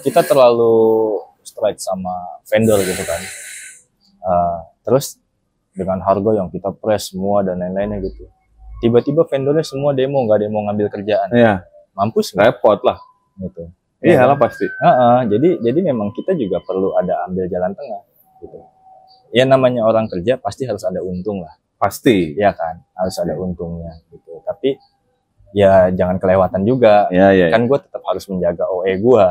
kita terlalu straight sama vendor gitu kan, terus dengan harga yang kita press semua dan lain-lainnya gitu, tiba-tiba vendornya semua nggak demo ngambil kerjaan, mampus repot lah gitu. Iyalah pasti. Jadi memang kita juga perlu ada ambil jalan tengah gitu. Ya namanya orang kerja pasti harus ada untung lah, pasti ya kan, harus ada untungnya gitu. Tapi ya jangan kelewatan juga. Kan gue tetap harus menjaga OE gue.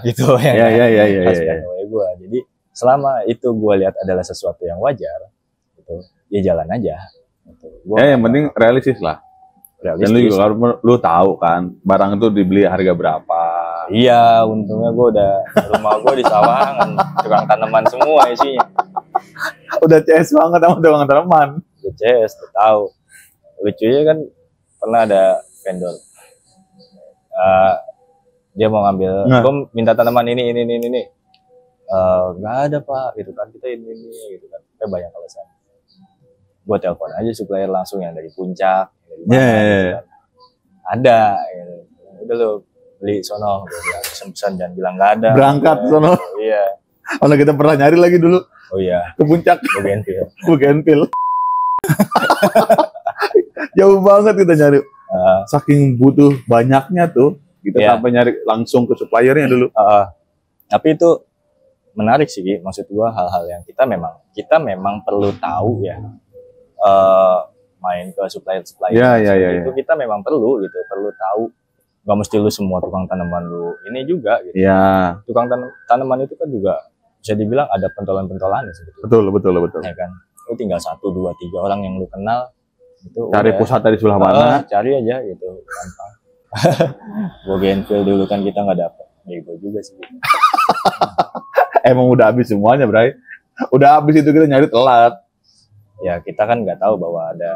Gitu ya. Harus menjaga OE gue. Jadi selama itu gue lihat adalah sesuatu yang wajar, gitu, ya jalan aja. Gitu. Yang penting realistis lah. Dan lu tahu kan barang itu dibeli harga berapa. Iya, untungnya gue udah rumah gue di Sawangan, tukang tanaman semua isinya. Udah CS banget sama tukang tanaman. Udah CS, udah tahu. Lucunya kan pernah ada vendor, dia mau ngambil, gue minta tanaman ini, nggak ada pak, gitu kan, kita ini, gitu kan, kita banyak alasan. Gue telepon aja supplier langsung yang dari Puncak, dari mana, gitu kan. Ada, gitu. Udah lo beli sono, gue bilang pesan jangan bilang nggak ada. Berangkat sono. Iya. Mana kita pernah nyari lagi dulu. Oh iya. Ke Puncak. Bugenpil. Jauh banget kita nyari. Saking butuh banyaknya tuh kita sampai nyari langsung ke suppliernya dulu. Tapi itu menarik sih, maksud gua hal-hal yang kita memang perlu tahu ya. Main ke supplier itu kita memang perlu gitu, perlu tahu. Gak mesti lu semua tukang tanaman lu ini juga gitu. Tukang tanaman itu kan juga bisa dibilang ada pentolan-pentolannya sebetulnya. Betul. Ya kan, lu tinggal 1, 2, 3 orang yang lu kenal, Itu cari udah, pusatnya di sebelah mana. cari aja gitu, gampang. Bougainville dulu kan kita nggak dapet, bego juga sih. Emang udah habis semuanya, Bray. Udah habis itu kita nyari telat. Ya kita kan nggak tahu bahwa ada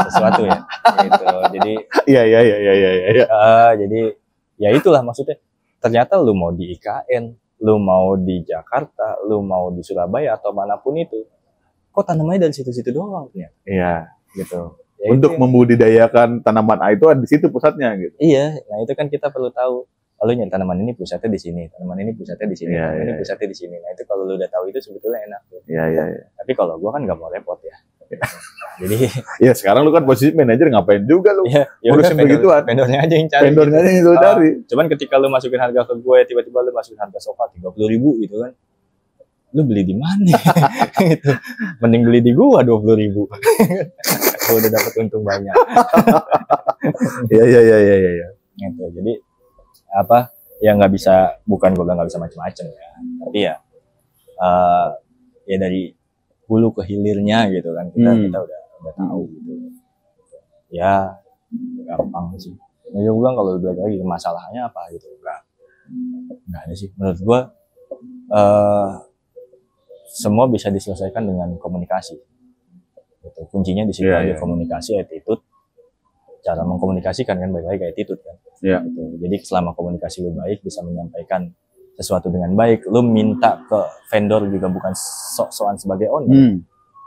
sesuatu ya, gitu. Jadi Iya. jadi ya itulah maksudnya. Ternyata lu mau di IKN, lu mau di Jakarta, lu mau di Surabaya atau manapun itu, kok tanamannya dari situ-situ doang ternyata. Iya. Gitu. Ya Untuk itu membudidayakan tanaman A itu ada di situ pusatnya gitu. iya, nah itu kan kita perlu tahu. Kalau nyari tanaman ini pusatnya di sini, tanaman ini pusatnya di sini, Iya, tanaman ini iya. pusatnya di sini. Nah itu kalau lu udah tahu itu sebetulnya enak. Gitu. Iya. Tapi kalau gua kan nggak mau repot ya. Jadi Ya sekarang lu kan posisi manajer, ngapain juga lu? ya Urusin udah begituan. vendornya aja yang cari. Vendornya aja yang lu Ah, cari. Cuman ketika lu masukin harga ke gue, tiba-tiba lu masukin harga sofa 30.000 gitu kan. Lu beli di mana? Gitu. Mending beli di gua 20.000. Gua udah dapat untung banyak. Iya. Gitu. Jadi apa? Ya nggak bisa, bukan gua bilang nggak bisa macam-macam ya. Tapi ya ya dari hulu ke hilirnya gitu kan kita udah tahu gitu. Ya gampang sih. Ya gue bilang kalau balik lagi masalahnya apa gitu, nggak ada sih menurut gua. Semua bisa diselesaikan dengan komunikasi. Gitu. Kuncinya di situ aja, komunikasi, attitude. Cara mengkomunikasikan kan balik lagi ke attitude kan. Iya. Gitu. Jadi selama komunikasi lu baik, bisa menyampaikan sesuatu dengan baik, lu minta ke vendor juga bukan sok-sokan sebagai owner.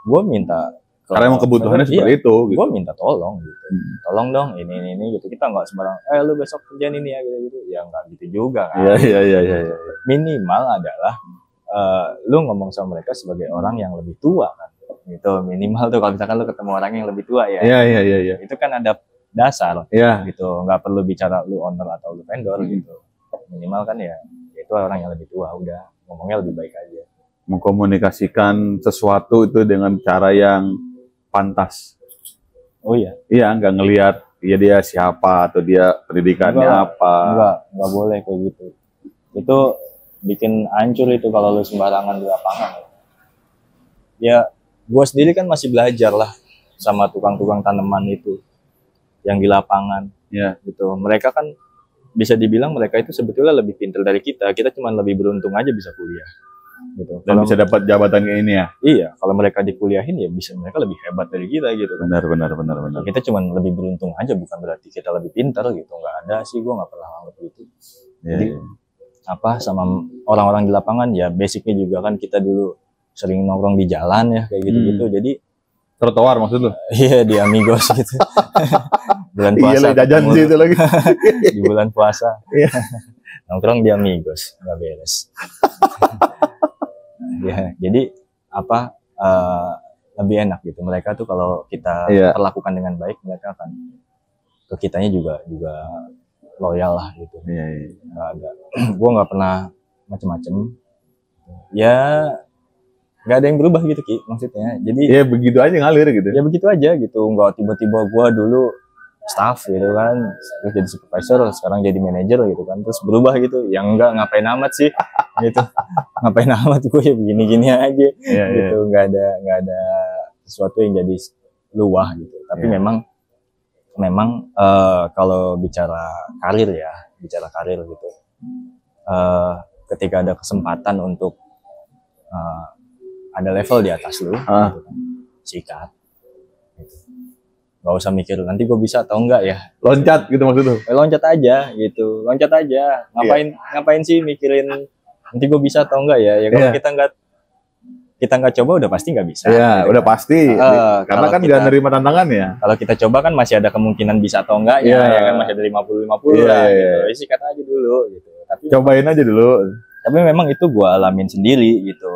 Gue minta Karena emang kebutuhannya seperti itu gitu. Gue minta tolong gitu. Tolong dong ini gitu. Kita nggak sembarang lu besok kerjain ini ya gitu. Ya nggak gitu juga kan. Iya. Minimal adalah lu ngomong sama mereka sebagai orang yang lebih tua kan. Gitu minimal tuh kalau misalkan lu ketemu orang yang lebih tua ya. Iya. Itu kan ada dasar Iya. gitu. Nggak perlu bicara lu owner atau lu vendor gitu. Minimal kan ya itu orang yang lebih tua, udah ngomongnya lebih baik aja. Mengkomunikasikan sesuatu itu dengan cara yang pantas. Oh iya. Iya, nggak ngelihat dia siapa atau dia pendidikannya apa. Enggak boleh kayak gitu. Itu bikin hancur itu kalau lu sembarangan di lapangan. Ya, gua sendiri kan masih belajar lah sama tukang-tukang tanaman itu yang di lapangan. Ya. Gitu. Mereka kan bisa dibilang mereka itu sebetulnya lebih pintar dari kita. Kita cuma lebih beruntung aja bisa kuliah. Gitu. Dan bisa dapat jabatan kayak ini ya. Iya, kalau mereka dikuliahin ya bisa mereka lebih hebat dari kita gitu. Benar. Kita cuma lebih beruntung aja, bukan berarti kita lebih pintar gitu. Nggak ada sih, gue nggak pernah anggap gitu. Jadi apa sama orang-orang di lapangan ya basicnya juga kan kita dulu sering nongkrong di jalan ya kayak gitu-gitu. Jadi trotoar maksud lu? Iya di Amigos gitu. Bulan puasa. Iya jajan sih itu lagi. Di bulan puasa. Iya. Nongkrong di Amigos nggak beres. Ya, jadi apa lebih enak gitu. Mereka tuh kalau kita perlakukan dengan baik, mereka akan ke kitanya juga loyal lah gitu. Iya. Nggak ada. Gue nggak pernah macem-macem. Ya nggak ada yang berubah gitu Ki, maksudnya. Jadi ya begitu aja ngalir gitu. Ya begitu aja gitu. Nggak tiba-tiba gue dulu staff gitu kan, terus jadi supervisor, sekarang jadi manajer gitu kan, terus berubah gitu. Yang enggak ngapain amat sih gitu. Ngapain amat gue ya begini-gini aja gitu. Nggak ada sesuatu yang jadi luah gitu. Tapi memang kalau bicara karir gitu, ketika ada kesempatan untuk ada level di atas lu, gitu kan, sikat. Gitu. Gak usah mikir nanti gue bisa atau enggak ya. Loncat gitu maksud lu? Loncat aja gitu, loncat aja. Ngapain sih mikirin nanti gue bisa atau enggak ya? Ya kalau kita nggak coba udah pasti nggak bisa. Iya, gitu udah pasti. Karena kan nggak nerima tantangan ya. Kalau kita coba kan masih ada kemungkinan bisa atau enggaknya, ya kan masih ada 50-50 lah gitu. Ya sikat aja dulu gitu. Tapi cobain aja dulu. Tapi memang itu gue alamin sendiri gitu.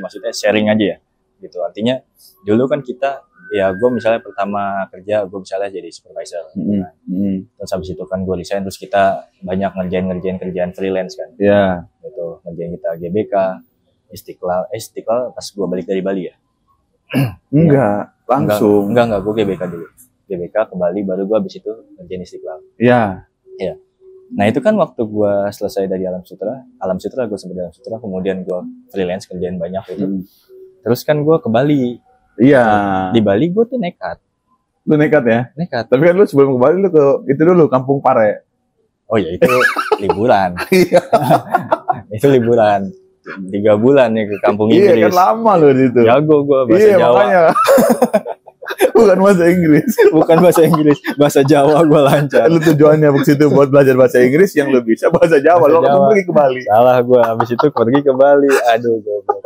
Maksudnya sharing aja ya gitu. Artinya dulu kan kita ya gue misalnya pertama kerja gue misalnya jadi supervisor terus habis itu kan gue resign, terus kita banyak ngerjain kerjaan freelance kan gitu, ngerjain kita GBK Istiqlal pas gue balik dari Bali ya enggak gue GBK dulu, GBK ke Bali baru gue habis itu ngerjain Istiqlal. Nah itu kan waktu gue selesai dari Alam Sutra gue sampai Alam Sutra, kemudian gue freelance kerjain banyak gitu. Terus kan gue ke Bali. Iya. Di Bali gue tuh nekat. Lu nekat ya? Nekat. Tapi kan lu sebelum ke Bali lu ke itu dulu Kampung Pare. Oh ya itu liburan. Iya. Itu liburan. 3 bulan ya ke kampung Iya Inggris. kan lama lu di situ. Jago gue bahasa Jawa. Makanya. Bukan bahasa Inggris. Bukan bahasa Inggris, bahasa Jawa gue lancar. Lu tujuannya ke situ buat belajar bahasa Inggris yang lu bisa bahasa Jawa. Lu pergi ke Bali. Salah gue, habis itu pergi ke Bali. Aduh goblok.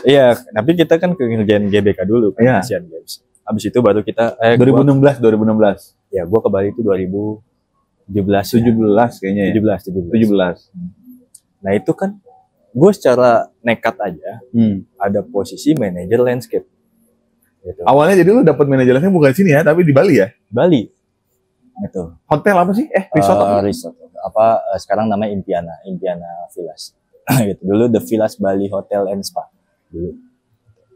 Iya, tapi kita kan ke ngerjain GBK dulu kan, Iya. Asian Games. Habis itu baru kita 2016. ya gue ke Bali itu 2017 kayaknya ya. 17. Nah itu kan gue secara nekat aja ada posisi manajer landscape. Gitu. Awalnya jadi lu dapat manajernya bukan sini ya, tapi di Bali ya? Bali. Itu. Hotel apa sih? Resort apa? Resort. Sekarang namanya Impiana Villas. Gitu. Dulu The Villas Bali Hotel and Spa. Dulu.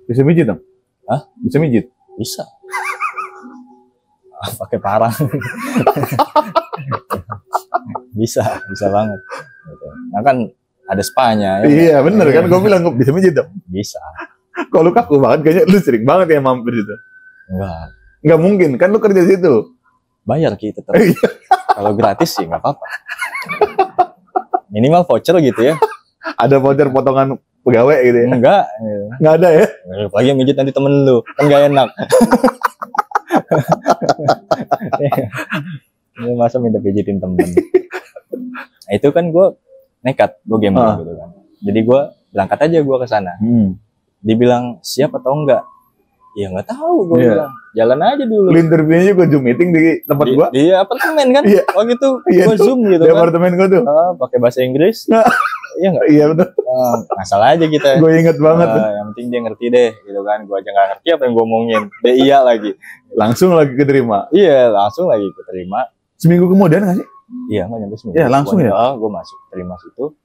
Bisa mijit dong? Hah? Bisa mijit? Bisa. Pakai parang. bisa banget. Gitu. Nah kan ada spa-nya. Ya? Iya bener kan, gue bilang bisa mijit dong? Bisa. Kalau kaku banget, kayaknya lu sering banget ya mampir itu. Enggak mungkin, kan lu kerja di situ. Bayar Ki tetap. Kalau gratis sih nggak apa-apa. Minimal voucher gitu ya. Ada voucher potongan pegawai gitu ya? Enggak. Enggak ada ya? Lagi yang mijit nanti temen lu, kan gak enak. Ini masa minta pijitin temen. Nah, itu kan gue nekat, gue gambling gitu kan. Jadi gue berangkat aja gue ke sana. Dibilang siap atau enggak? Ya nggak tahu gue bilang. Jalan aja dulu. Lu interviewnya juga Zoom meeting di tempat gua? Iya, apartemen kan? Iya. Oh gitu, gue Zoom gitu di kan. apartemen gua tuh. Pakai bahasa Inggris. Iya nggak? Iya betul. Masalah aja kita. Gue inget banget. Yang penting dia ngerti deh, gitu kan. Gue aja nggak ngerti apa yang gue omongin. Dia iya lagi. Langsung lagi keterima. Iya, langsung lagi keterima. Seminggu kemudian nggak sih? Iya, nggak nyampe seminggu. Iya, langsung ya. Gue masuk terima situ.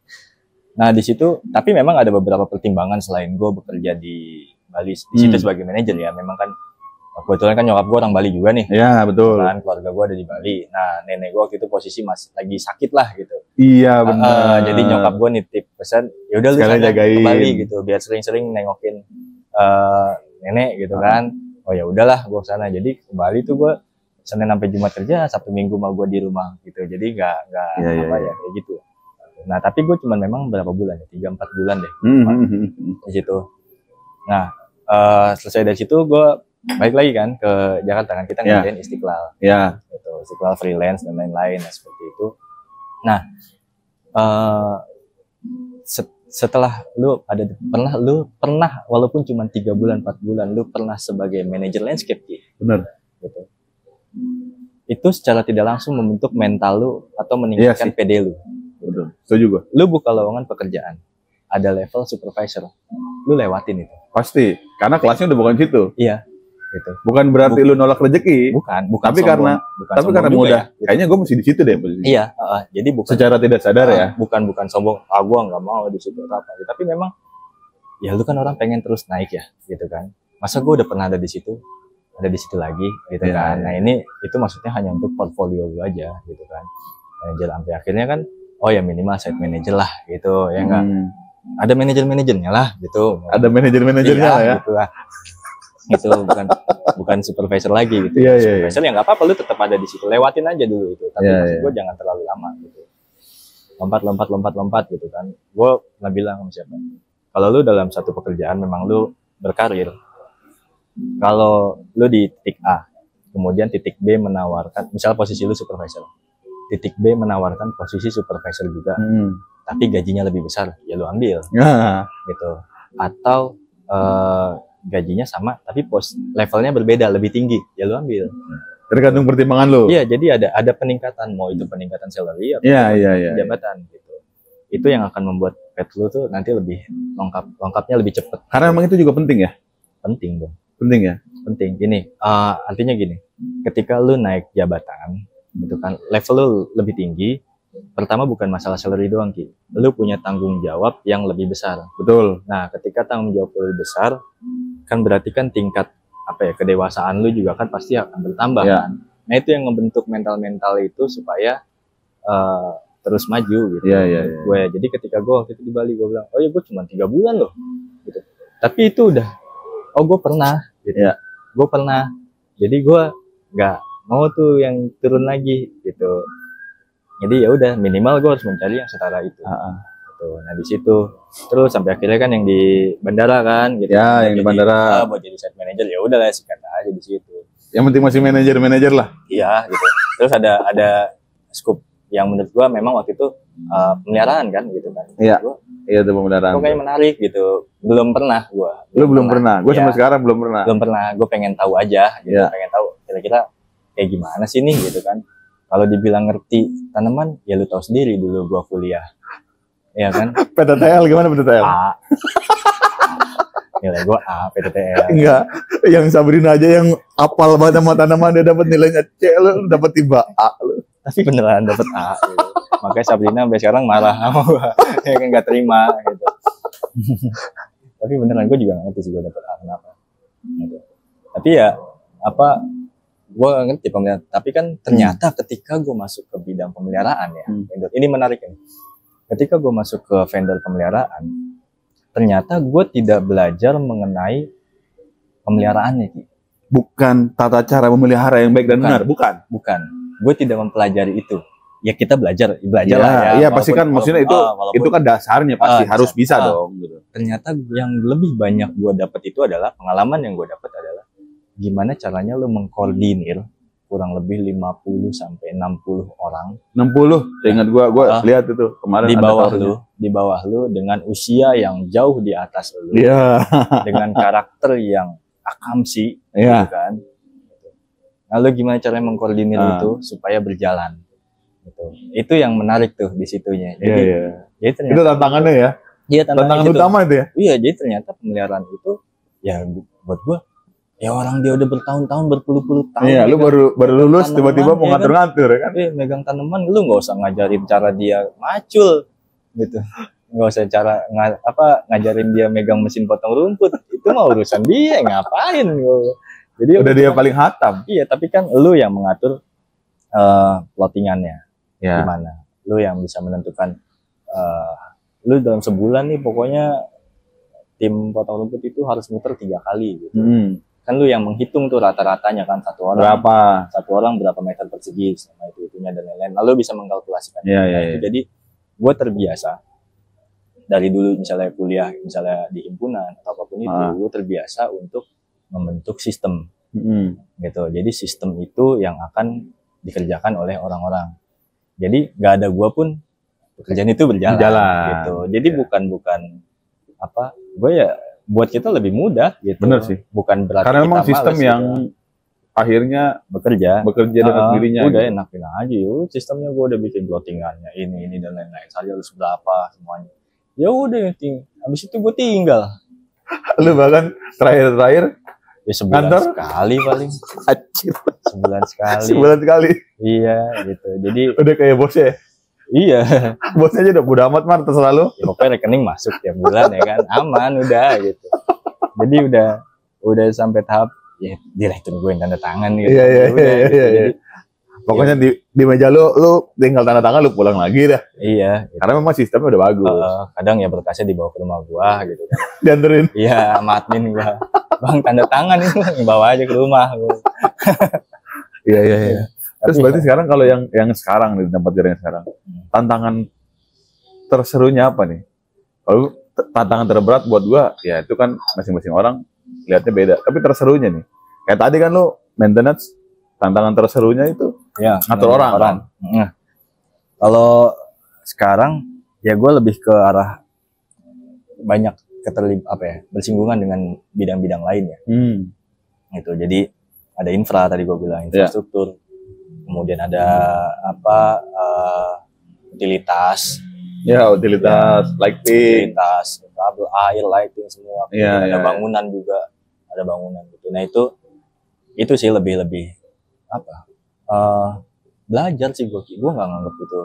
Nah di situ, tapi memang ada beberapa pertimbangan selain gue bekerja di Bali. Di situ sebagai manajer ya, memang kan kebetulan kan nyokap gue orang Bali juga nih. Iya betul. Kan keluarga gue ada di Bali. Nah nenek gue waktu itu posisi masih lagi sakit lah gitu. Iya benar. Jadi nyokap gue nitip pesan, ya udah lu jagain ke Bali gitu, biar sering-sering nengokin nenek gitu kan. Oh ya udahlah gue kesana. Jadi ke Bali tuh gue Senin sampai Jumat kerja, Sabtu Minggu mah gue di rumah gitu. Jadi nggak ya kayak gitu. Nah tapi gue cuma memang berapa bulan ya, 3-4 bulan deh di situ. Nah selesai dari situ gue balik lagi kan ke Jakarta kan, kita ngerjain Istiqlal. Iya. Gitu, Istiqlal freelance dan lain-lain seperti itu. Nah setelah lu pernah walaupun cuma 3 bulan 4 bulan lu pernah sebagai manajer landscape benar gitu. Itu secara tidak langsung membentuk mental lu atau meningkatkan PD lu. Betul. Setuju gua. Lu buka lowongan pekerjaan, ada level supervisor, lu lewatin itu. Pasti, karena kelasnya udah bukan situ. Iya, gitu. Bukan berarti lu nolak rezeki. Bukan tapi sombong, karena mudah. Ya, gitu. Kayaknya gue masih di situ deh posisi. Iya, jadi bukan secara tidak sadar ya. Bukan sombong. Gua nggak mau di situ apa. Tapi memang, ya lu kan orang pengen terus naik ya, gitu kan. Masa gue udah pernah ada di situ lagi, gitu kan. Nah ini itu maksudnya hanya untuk portfolio lu aja, gitu kan. Manajer sampai akhirnya kan, oh ya minimal site manager lah, gitu ya enggak. Ada manajer-manajernya lah, gitu. Ada manajer-manajernya lah ya. Gitu lah. Itu bukan supervisor lagi gitu. Supervisor ya nggak apa-apa, lu tetap ada di situ. Lewatin aja dulu itu. Tapi maksud gue jangan terlalu lama gitu. Lompat gitu kan. Gue pernah bilang sama siapa, kalau lu dalam satu pekerjaan memang lu berkarir. Kalau lu di titik A, kemudian titik B menawarkan, misal posisi lu supervisor, titik B menawarkan posisi supervisor juga, tapi gajinya lebih besar, ya lu ambil, gitu. Atau gajinya sama, tapi levelnya berbeda, lebih tinggi, ya lu ambil. Tergantung pertimbangan lu. Iya, jadi ada peningkatan, mau itu peningkatan salary atau jabatan, gitu. Itu yang akan membuat pet lu tuh nanti lebih lengkapnya lebih cepat. Karena memang itu juga penting ya. Penting dong. Penting ya. Penting. Gini, artinya gini, ketika lu naik jabatan, gitu kan, level lu lebih tinggi. Pertama bukan masalah salary doang, Ki. Lu punya tanggung jawab yang lebih besar. Betul. Nah, ketika tanggung jawab lebih besar, kan berarti kan tingkat kedewasaan lu juga kan pasti akan bertambah kan. Nah, itu yang membentuk mental itu supaya terus maju gitu. Jadi ketika gue waktu itu di Bali, gue bilang, oh ya gue cuma 3 bulan loh, gitu. Tapi itu udah, gue pernah, gitu. Gue pernah Jadi gue nggak mau tuh yang turun lagi gitu. Jadi ya udah minimal gue harus mencari yang setara itu. Gitu. Nah di situ terus sampai akhirnya kan yang di bandara kan gitu. Ya, yang di bandara. Buat jadi site manager ya udah lah sikat aja di situ. Yang penting masih manajer lah. Iya gitu. Terus ada scoop yang menurut gua memang waktu itu pemeliharaan kan gitu kan. Iya. Iya itu pemeliharaan. Kok kayaknya menarik gitu. Belum pernah gua. Belum pernah. Gua sampai sekarang belum pernah. Belum pernah. Gua pengen tahu aja gitu. Pengen tahu kira-kira kayak gimana sih nih gitu kan. Kalau dibilang ngerti tanaman ya lu tahu sendiri dulu gua kuliah. Iya kan? PTTL gimana PTTL? A. Nilai gua A PTTL. Enggak. Yang Sabrina aja yang apal banget sama tanaman dia dapat nilainya C, lu dapat tiba A lu. Tapi beneran dapet A gitu. Makanya Sabrina sampai sekarang marah sama gue. Ya kan gak terima gitu. Tapi beneran gue juga gak ngerti sih gue dapet A kenapa gitu. Tapi ya apa gue gak ngerti pemeliharaan. Tapi kan ternyata ketika gue masuk ke bidang pemeliharaan ya ini menarik kan. Ketika gue masuk ke vendor pemeliharaan, ternyata gue tidak belajar mengenai pemeliharaannya. Bukan tata cara memelihara yang baik dan benar, bukan. Gue tidak mempelajari itu. Ya kita belajar lah ya. Iya pasti kan maksudnya itu kan dasarnya pasti harus bisa dong. Gitu. Ternyata yang lebih banyak gue dapat itu adalah pengalaman yang gue dapat adalah gimana caranya lo mengkoordinir kurang lebih 50 sampai 60 orang. 60, seingat gue lihat itu kemarin di bawah lu dengan usia yang jauh di atas lu. Iya. Dengan karakter yang akamsi, gitu kan. Lalu gimana caranya mengkoordinir itu supaya berjalan? Gitu. Itu yang menarik tuh di situnya. Jadi, jadi ternyata, itu tantangannya ya? Iya, tantangan utama itu ya? Iya, jadi ternyata pemeliharaan itu ya buat gua ya orang dia udah bertahun-tahun, berpuluh-puluh tahun. Iya, lu baru lulus tiba-tiba mau ngatur-ngatur kan? Megang tanaman, lu nggak usah ngajarin cara dia macul gitu. Nggak usah ngajarin dia megang mesin potong rumput. Itu mah urusan dia, ngapain gua. Jadi udah dia paling hatam. Iya, tapi kan lu yang mengatur plottingannya gimana. Lu yang bisa menentukan lu dalam sebulan nih pokoknya tim potong rumput itu harus muter 3 kali gitu. Kan lu yang menghitung tuh rata-ratanya kan satu orang berapa meter persegi sama itunya dan lain-lain. Lalu bisa mengkalkulasikan. Jadi gue terbiasa dari dulu misalnya kuliah misalnya di himpunan atau apapun itu gue terbiasa untuk membentuk sistem gitu. Jadi sistem itu yang akan dikerjakan oleh orang-orang. Jadi nggak ada gua pun pekerjaan itu berjalan. Gitu. Jadi bukan gue ya buat kita lebih mudah gitu. Bener sih. Bukan berarti karena memang kita sistem yang gitu. Akhirnya bekerja dengan sendirinya. Udah gitu. Enakin aja yuk. Sistemnya gua udah bikin plottingannya ini dan lain-lain. Saja harus berapa semuanya. Ya udah habis itu gue tinggal. Lu bahkan terakhir ya sebulan sekali paling. Acir. Sebulan sekali. Iya gitu. Jadi udah kayak bosnya. Iya. Bosnya aja udah bodo amat Mar, terserah lu. Ya, pokoknya rekening masuk tiap bulan ya kan. Aman udah gitu. Jadi udah sampai tahap ya direktur gue yang tanda tangan gitu. Iya. Jadi, pokoknya di meja lu tinggal tanda tangan lu pulang lagi dah. Iya. Gitu. Karena memang sistemnya udah bagus. Kadang ya berkasnya dibawa ke rumah gua gitu kan. Dianterin. Iya, sama admin gua. Bang tanda tangan itu bawa aja ke rumah. Iya. Terus berarti sekarang kalau yang sekarang di tempat kerja yang sekarang, tantangan terserunya apa nih? Kalau tantangan terberat buat gua, ya itu kan masing-masing orang lihatnya beda. Tapi terserunya nih, kayak tadi kan lu maintenance, tantangan terserunya itu ngatur orang kan? Kalau sekarang ya gue lebih ke arah banyak bersinggungan dengan bidang-bidang lain ya. Gitu. Jadi ada infra tadi gue bilang infrastruktur, kemudian ada utilitas. Ya, utilitas, lighting, kabel air, lighting semua. Ada bangunan juga, ada bangunan gitu. Nah itu sih lebih belajar sih gue nggak nganggap itu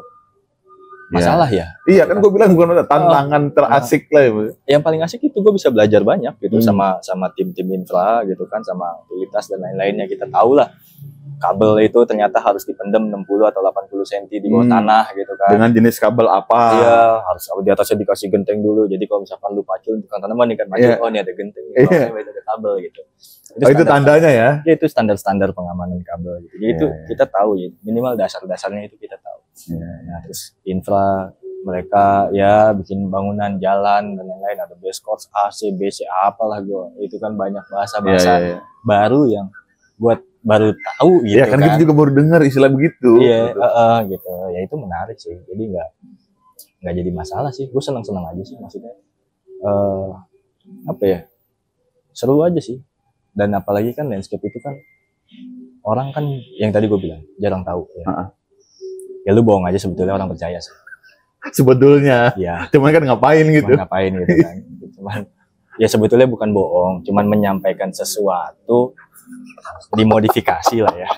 masalah ya. Iya kan gue bilang bukan tantangan terasik lah. Yang paling asik itu gue bisa belajar banyak gitu sama tim-tim infra gitu kan, sama utilitas dan lain-lainnya. Kita tahu lah kabel itu ternyata harus dipendam 60 atau 80 cm di bawah tanah gitu kan. Dengan jenis kabel apa? Iya, harus di atasnya dikasih genteng dulu. Jadi kalau misalkan lu pacul tukang tanaman ikan pacul, oh ini ada genteng, ada kabel gitu. Itu tandanya ya? Ya itu standar-standar pengamanan kabel gitu. Jadi itu kita tahu ya, minimal dasar-dasarnya itu kita tahu. Nah, terus infra mereka ya bikin bangunan, jalan dan lain-lain, ada base course, AC, BC, apalah gua. Itu kan banyak bahasa-bahasa baru yang buat baru tahu gitu kan. Kita juga baru dengar istilah begitu. Iya, gitu. Ya itu menarik sih. Jadi nggak jadi masalah sih. Gue senang-senang aja sih maksudnya. Apa ya? Seru aja sih. Dan apalagi kan landscape itu kan orang kan yang tadi gue bilang jarang tahu ya. Ya lu bohong aja sebetulnya orang percaya sih. Sebetulnya. Ya. Cuman kan ngapain gitu. Ngapain gitu kan. Cuman ya sebetulnya bukan bohong, cuman menyampaikan sesuatu dimodifikasi lah ya.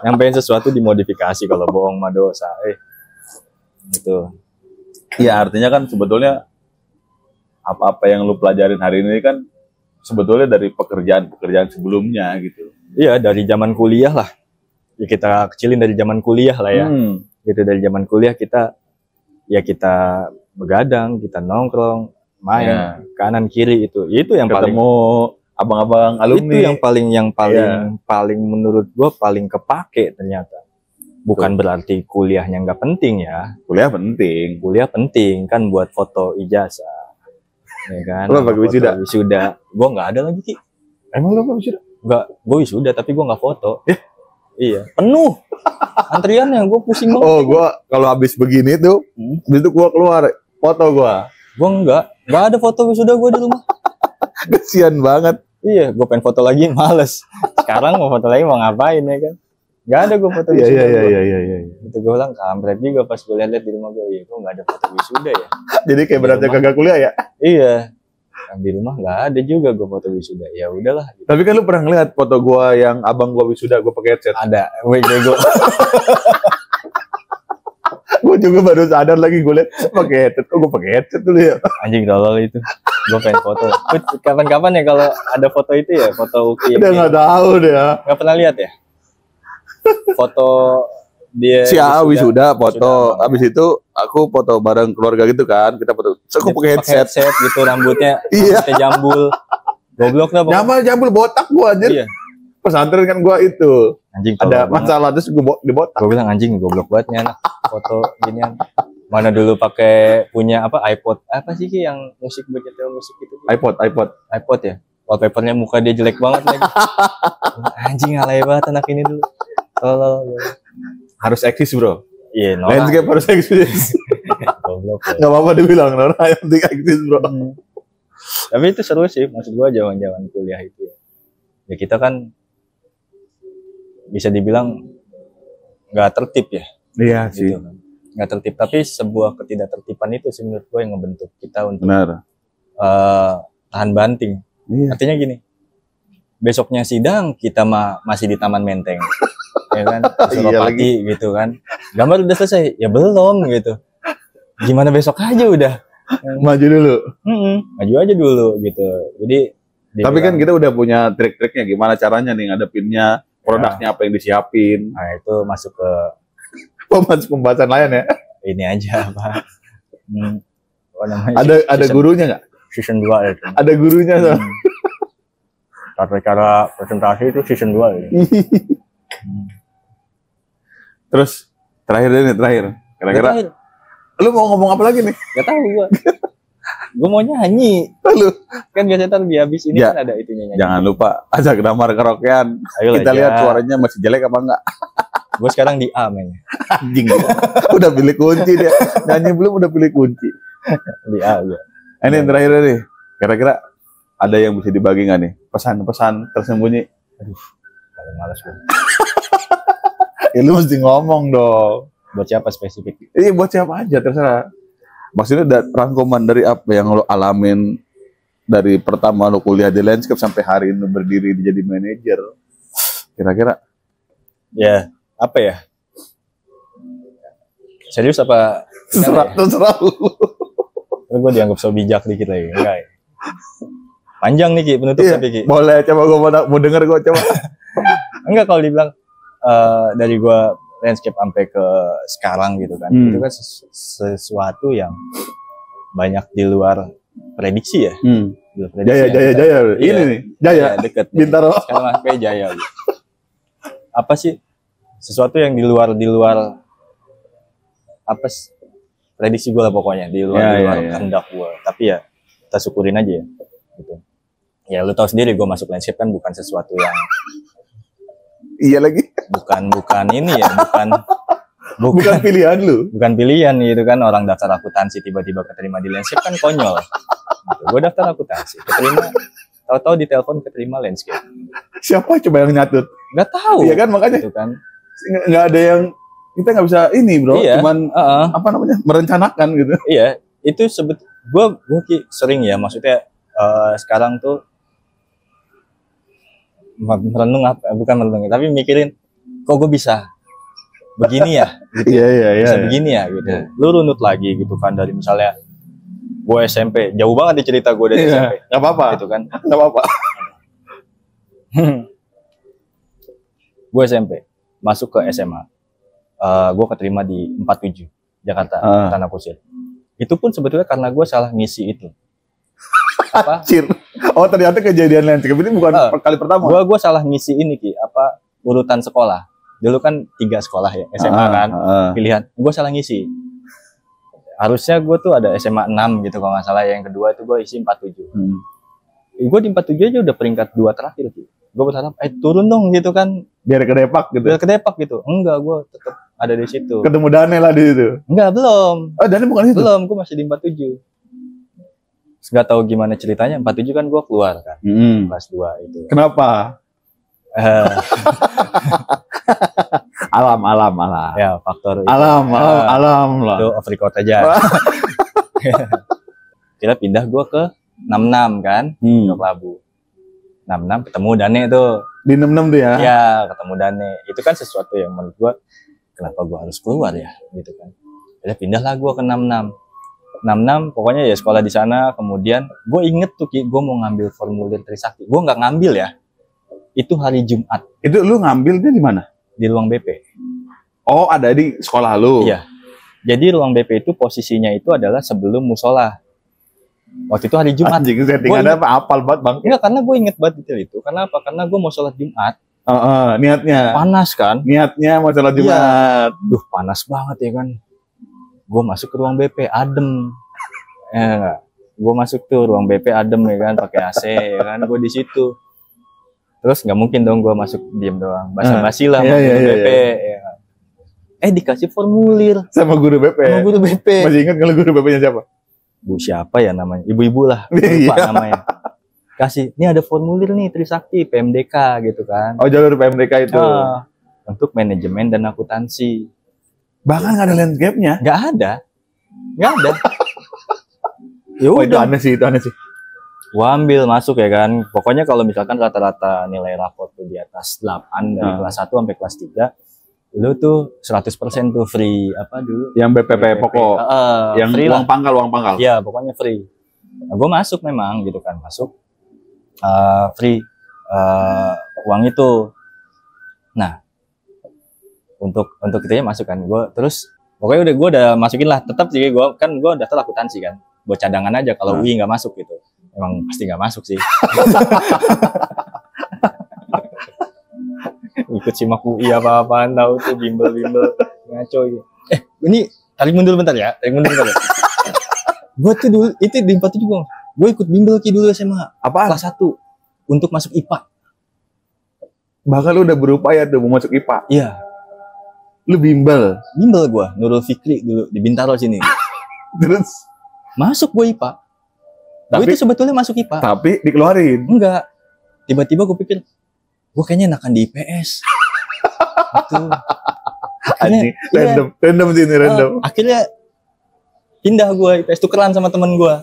Nyampein sesuatu dimodifikasi, kalau bohong mah dosa. Gitu. Ya artinya kan sebetulnya apa-apa yang lu pelajarin hari ini kan sebetulnya dari pekerjaan sebelumnya gitu. Iya, dari zaman kuliah lah. Ya kita kecilin dari zaman kuliah lah ya. Gitu, dari zaman kuliah kita begadang, kita nongkrong, main kanan kiri itu yang ketemu abang-abang alumni. Itu yang paling menurut gua paling kepake ternyata. Bukan berarti kuliahnya nggak penting ya. Kuliah penting kan buat foto ijazah. Ya kan? Lo pakai wisuda. Gua nggak ada lagi, Ki. Emang lo pakai wisuda? Enggak, gua wisuda tapi gua nggak foto. Iya, penuh. Antriannya gue pusing banget. Oh, gua kalau habis begini tuh, itu gua keluar foto gua. Gua enggak ada foto wisuda gua di rumah. Kesian banget. Iya, gua pengen foto lagi males. Sekarang mau foto lagi mau ngapain ya kan? Gak ada gua foto wisuda. Iya. Itu gua bilang kampret juga pas gua lihat di rumah gua, gua nggak ada foto wisuda ya. Jadi kayak berarti kagak kuliah ya? Iya. Di rumah nggak ada juga gue foto wisuda. Ya udahlah gitu. Tapi kan lu pernah ngeliat foto gua yang abang gua wisuda, gua pakai headset? Ada, gue Gue juga baru sadar lagi, gue liat pakai headset. Gue pakai headset dulu ya. Anjing tolol itu. Gue pengen foto. Kapan-kapan ya kalau ada foto itu ya, foto Uki. Udah nggak tahu deh ya. Nggak pernah lihat ya? Foto dia si wisuda foto. Abis itu aku foto bareng keluarga gitu kan. Kita foto. So, aku pakai headset gitu, rambutnya jambul. Goblok lah. Jambul botak gua anjir. Iya. Pesantren kan gua itu. Anjing ada masalah terus gua dibotak. Gua bilang anjing goblok banget nih anak. Foto ginian. Mana dulu pakai punya apa iPod apa sih Ki yang musik nyetel musik gitu. iPod ya. Wallpapernya muka dia jelek banget lagi. Anjing alay banget anak ini dulu. Tolol. Harus eksis bro. Iya, landscape harus eksis. Goblok. Gak apa-apa dibilang orang yang penting eksis bro. Tapi itu seru sih, maksud gua zaman-zaman kuliah itu ya. Ya kita kan bisa dibilang nggak tertib ya. Iya gitu, sih. Kan. Nggak tertib, tapi sebuah ketidaktertiban itu sih menurut gua yang ngebentuk kita untuk tahan banting. Iya. Artinya gini, besoknya sidang kita masih di Taman Menteng. Ya kan, Suropati gitu kan, gambar udah selesai ya belum gitu, gimana besok aja udah maju dulu, maju aja dulu gitu. Jadi tapi kan kita udah punya trik-triknya gimana caranya nih ngadepinnya, produknya apa yang disiapin. Nah itu masuk ke pembahasan lain ya. Ini aja Pak. Ada gurunya nggak? Season 2 itu. Ada gurunya tuh. Cara presentasi itu season 2 gitu. Terus terakhir. Kira-kira lu mau ngomong apa lagi nih? Gak tahu gua. Gua mau nyanyi. Lu kan biasanya ntar di habis ini kan ada itunya nyanyi. Jangan lupa ajak damar karaokean. Kita lihat suaranya masih jelek apa enggak. Gua sekarang di A men. Anjing. Udah pilih kunci dia. Nyanyi belum udah pilih kunci. Di A gua. Ini yang terakhir nih. Kira-kira ada yang bisa dibagi nggak nih? Pesan-pesan tersembunyi. Aduh, paling males gua. Ya lu mesti ngomong dong. Buat siapa spesifik? Iya buat siapa aja terserah. Maksudnya rangkuman dari apa yang lo alamin dari pertama lo kuliah di landscape sampai hari ini berdiri jadi manajer. Kira-kira? Ya apa ya? Serius apa? Terserah lu. Gue dianggap so bijak dikit lagi. Enggak ya? Panjang nih Ki penutupnya Ki. Boleh coba gue mau denger gue coba. Enggak, kalau dibilang dari gua landscape sampai ke sekarang gitu kan, itu kan sesuatu yang banyak di luar prediksi ya. Jaya. Iya, Ini nih, Jaya. Ya, deket Bintaro. Sekarang kayak Jaya. Gitu. Apa sih sesuatu yang di luar apa sih? Prediksi gue lah pokoknya di luar kehendak gue. Tapi ya kita syukurin aja ya. Gitu. Ya lu tahu sendiri gue masuk landscape kan bukan sesuatu yang iya lagi. Bukan ini ya, bukan pilihan lu. Bukan pilihan gitu kan, orang daftar akuntansi tiba-tiba keterima di landscape kan konyol. Gitu. Gue daftar akuntansi, keterima, tahu-tahu di telepon keterima landscape. Siapa coba yang nyatut? Nggak tahu. Iya kan, makanya gitu kan. Nggak ada yang, kita nggak bisa ini bro, iya, cuman apa namanya, merencanakan gitu. Iya, itu gue sering ya, maksudnya sekarang tuh bukan merenung, tapi mikirin kok gue bisa begini ya, gitu. Bisa begini ya, gitu. Lu runut lagi gitu kan, dari misalnya gue SMP, jauh banget di cerita gue dari SMP. Nggak apa-apa, gitu kan? Nggak apa-apa. Gue SMP, masuk ke SMA, gue keterima di 47 Jakarta, Tanah Kusir. Itu pun sebetulnya karena gue salah ngisi itu. Apa? Oh ternyata kejadian landscape ini bukan kali pertama. Gue salah ngisi ini Ki, apa urutan sekolah. Dulu kan 3 sekolah ya, SMA kan, pilihan. Gue salah ngisi. Harusnya gue tuh ada SMA 6 gitu kalau nggak salah. Yang kedua itu gue isi 47. Gue di 47 aja udah peringkat 2 terakhir Ki. Gue berharap turun dong gitu kan. Biar ke Depak gitu. Biar ke Depak gitu. Enggak, gue tetap ada di situ. Ketemu Dane lah di situ. Enggak, belum. Oh, Dane bukan di situ. Belum, gue masih di 47. Nggak tahu gimana ceritanya, 47 kan gue keluar kan, kelas 2 itu. Kenapa? Alam. Ya, faktor alam lah. Itu off record aja. Kita pindah gue ke 66 kan, ke Labu. 66 ketemu Dane tuh. Di 66 tuh ya? Ya, ketemu Dane. Itu kan sesuatu yang menurut gue, kenapa gue harus keluar ya, gitu kan. Jadi pindahlah gue ke 66. 66 pokoknya ya sekolah di sana. Kemudian gue inget tuh Ki, gue mau ngambil formulir Trisakti. Gue nggak ngambil ya, itu hari Jumat. Itu lu ngambilnya di mana? Di ruang BP. Oh, ada di sekolah lu? Iya. Jadi ruang BP itu posisinya itu adalah sebelum musola. Waktu itu hari Jumat. Anjing, settingannya apa? Apal banget bang? Enggak, karena gue inget banget detail itu. Kenapa? Karena gue mau sholat Jumat. Niatnya? Panas kan? Niatnya mau sholat Jumat. Iya. Duh, panas banget ya kan. Gue masuk ke ruang BP, adem. Gue masuk tuh ruang BP adem ya kan, pakai AC ya kan. Gue di situ. Terus nggak mungkin dong gue masuk diem doang. Basa-basi lah sama guru BP. Ya. Dikasih formulir sama guru BP. Sama guru BP. Masih ingat kalau guru BP-nya siapa? Bu siapa ya namanya? Ibu-ibu lah. Lupa namanya. Kasih, ini ada formulir nih Trisakti, PMDK gitu kan. Oh, jalur PMDK itu. Untuk manajemen dan akuntansi. Bahkan nggak ada landscape-nya? Nggak ada. Oh, itu aneh sih. Gua ambil masuk ya kan. Pokoknya kalau misalkan rata-rata nilai raport tuh di atas 8 dari kelas 1 sampai kelas 3, lu tuh 100% tuh free apa dulu? Yang BPP pokok. Yang free uang pangkal. Iya, pokoknya free. Nah, gua masuk memang gitu kan, masuk free uang itu. Nah, untuk kita masuk kan, gue terus pokoknya gue udah masukin lah, tetap sih gue daftar akuntansi kan, buat cadangan aja kalau UI nggak masuk gitu. Emang pasti nggak masuk sih. Ikut simak UI apa-apaan tahu tuh, bimbel ngaco gitu. Ini tarik mundur bentar ya. Gue tuh dulu itu di 47 gue ikut bimbel Ki dulu SMA. Apa? Kelas 1 untuk masuk IPA. Bahkan lu udah berupaya tuh mau masuk IPA. Iya. Lu bimbel gue, Nurul Fikri dulu di Bintaro sini. Terus masuk gue IPA. Gue itu sebetulnya masuk IPA. Tapi dikeluarin. Enggak. Tiba-tiba gue pikir, gue kayaknya enakan di IPS. Gitu. Akhirnya, random sih ini random. Akhirnya pindah gue IPS, tukeran sama temen gue.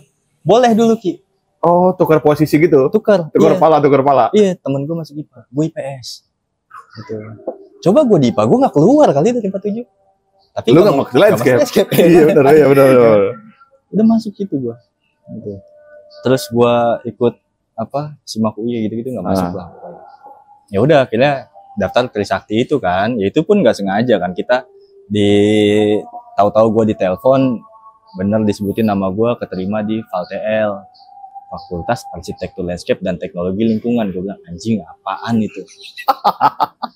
Boleh dulu Ki. Oh, tukar posisi gitu? Tukar pala. Iya, temen gue masuk IPA, gue IPS. Gitu. Coba gue di IPA, gue gak keluar kali dari 47. Tapi lu gak masuk landscape. Iya benar. Udah masuk situ gue. Gitu. Terus gue ikut simak UI gitu-gitu gak masuk lah. Ya udah akhirnya daftar Trisakti itu kan, ya itu pun nggak sengaja kan, kita tahu-tahu gue ditelepon, bener disebutin nama gue keterima di ValTL, Fakultas Arsitektur Landscape dan Teknologi Lingkungan. Gue bilang anjing apaan itu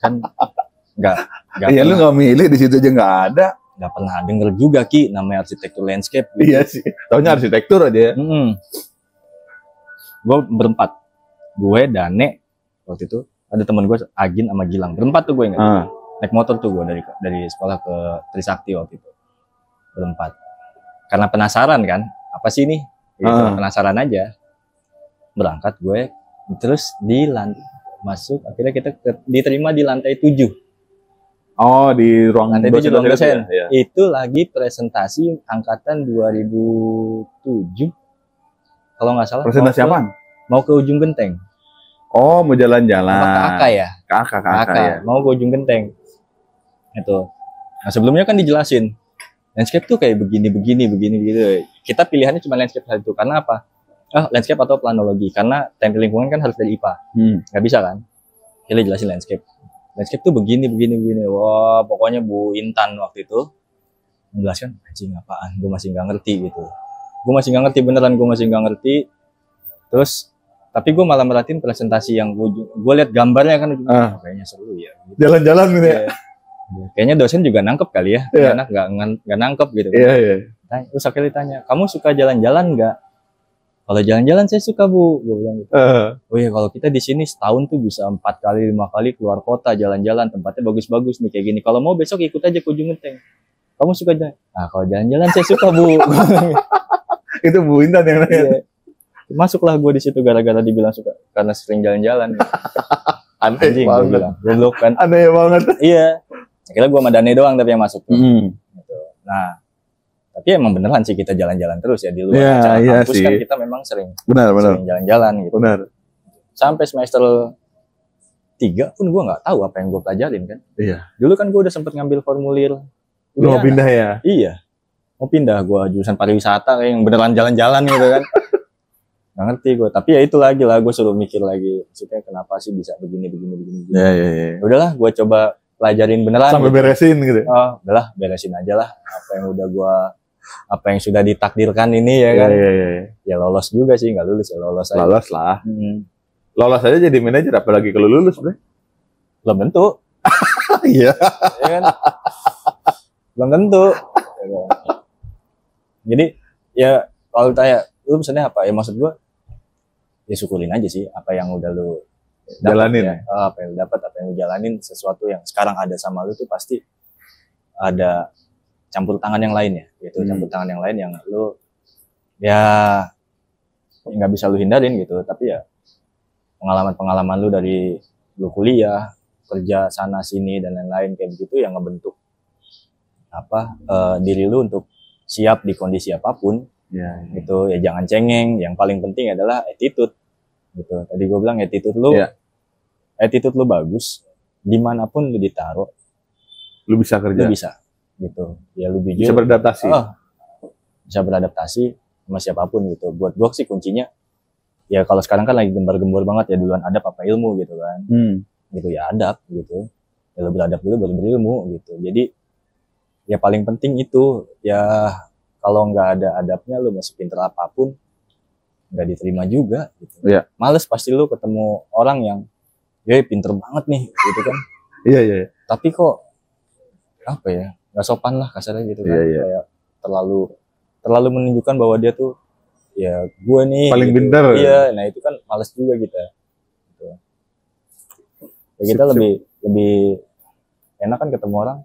kan, nggak ya lu nggak milih di situ aja nggak pernah denger juga Ki namanya arsitektur landscape gitu. Iya sih, taunya arsitektur aja ya. Gue berempat, gue Dane waktu itu, ada temen gue Agin sama Gilang, berempat tuh gue ingat. Naik motor tuh gue dari sekolah ke Trisakti waktu itu, berempat, karena penasaran kan apa sih ini gitu, penasaran aja berangkat gue, terus masuk, akhirnya kita diterima di lantai 7. Oh, di ruang lantai 7 ruang dosen. Ya? Itu lagi presentasi angkatan 2007 kalau nggak salah. Presentasi apaan? Mau ke ujung genteng. Oh, mau jalan-jalan. Ke AK ya? Ke AK ya. Mau ke ujung genteng. Itu. Nah, sebelumnya kan dijelasin landscape tuh kayak begini gitu. Kita pilihannya cuma landscape satu. Karena apa? Landscape atau planologi. Karena teknik lingkungan kan harus dari IPA. Nggak bisa kan? Kita jelasin landscape. Landscape tuh begini. Wah, pokoknya Bu Intan waktu itu menjelaskan, anjing apaan? Gue masih nggak ngerti gitu. Gue masih nggak ngerti beneran, gue masih nggak ngerti. Terus, tapi gue malah merhatiin presentasi yang gue lihat gambarnya kan, kayaknya seru ya. Gitu. Jalan-jalan gitu ya. Kayaknya dosen juga nangkep kali ya. Anak nggak nangkep gitu. Iya. Nah, terus akhirnya ditanya, kamu suka jalan-jalan nggak? Kalau jalan-jalan saya suka Bu, gue bilang gitu. Oh iya, kalau kita di sini setahun tuh bisa 4 kali 5 kali keluar kota jalan-jalan, tempatnya bagus-bagus nih kayak gini. Kalau mau besok ikut aja ke ujung genteng. Kamu suka jalan? Nah, kalau jalan-jalan saya suka Bu. Itu Bu Intan yang nanya. Masuklah gue di situ gara-gara dibilang suka karena sering jalan-jalan. Aneh banget. Belum kan? Aneh banget. Iya. Akhirnya gue sama Dane doang tapi yang masuk. Gitu. Nah. Tapi emang beneran sih kita jalan-jalan terus ya di luar kampus kan kita memang sering jalan-jalan gitu. Benar. Sampai semester 3 pun gue nggak tahu apa yang gue pelajarin kan. Iya. Dulu kan gue udah sempet ngambil formulir. Lu mau pindah ya? Iya. Mau pindah gue jurusan pariwisata kayak yang beneran jalan-jalan gitu kan. Nggak ngerti gue. Tapi ya itu lagi lah gue suruh mikir lagi. Maksudnya kenapa sih bisa begini. Iya. Udahlah gue coba pelajarin beneran. Sampai gitu. Beresin gitu. Oh, udahlah beresin aja lah. Apa yang sudah ditakdirkan ini ya kan. Iya. Ya lolos juga sih, nggak lulus ya lolos aja. Lolos lah. Lolos aja jadi manajer, apalagi kalau lulus, Bre. Belum tentu. Iya. Ya kan? Belum tentu. Jadi ya kalau tanya lu misalnya apa ya, maksud gua ya syukurin aja sih apa yang udah lu jalanin ya. Apa yang lu dapat, apa yang lu jalanin, sesuatu yang sekarang ada sama lu tuh pasti ada campur tangan yang lain ya, gitu. Campur tangan yang lain yang lu ya nggak bisa lu hindarin gitu. Tapi ya pengalaman lu dari lu kuliah, kerja sana sini dan lain-lain kayak begitu yang ngebentuk diri lu untuk siap di kondisi apapun. Gitu ya, jangan cengeng. Yang paling penting adalah attitude gitu. Tadi gue bilang attitude lu bagus, dimanapun lu ditaruh lu bisa kerja, lu bisa gitu ya, lu jujur, bisa beradaptasi sama siapapun gitu. Buat gue sih kuncinya ya, kalau sekarang kan lagi gembar-gembor banget ya, duluan adab apa ilmu gitu kan. Gitu ya, adab gitu ya, lu beradab dulu baru berilmu gitu. Jadi ya paling penting itu ya, kalau nggak ada adabnya lu masih pinter apapun nggak diterima juga gitu. Males pasti lu ketemu orang yang pinter banget nih gitu kan. Iya. Tapi kok apa ya, nggak sopan lah kasarnya gitu kan. Kayak terlalu menunjukkan bahwa dia tuh ya gue nih paling gitu. pintar. Iya, nah itu kan males juga kita gitu. Ya, kita lebih enak kan ketemu orang.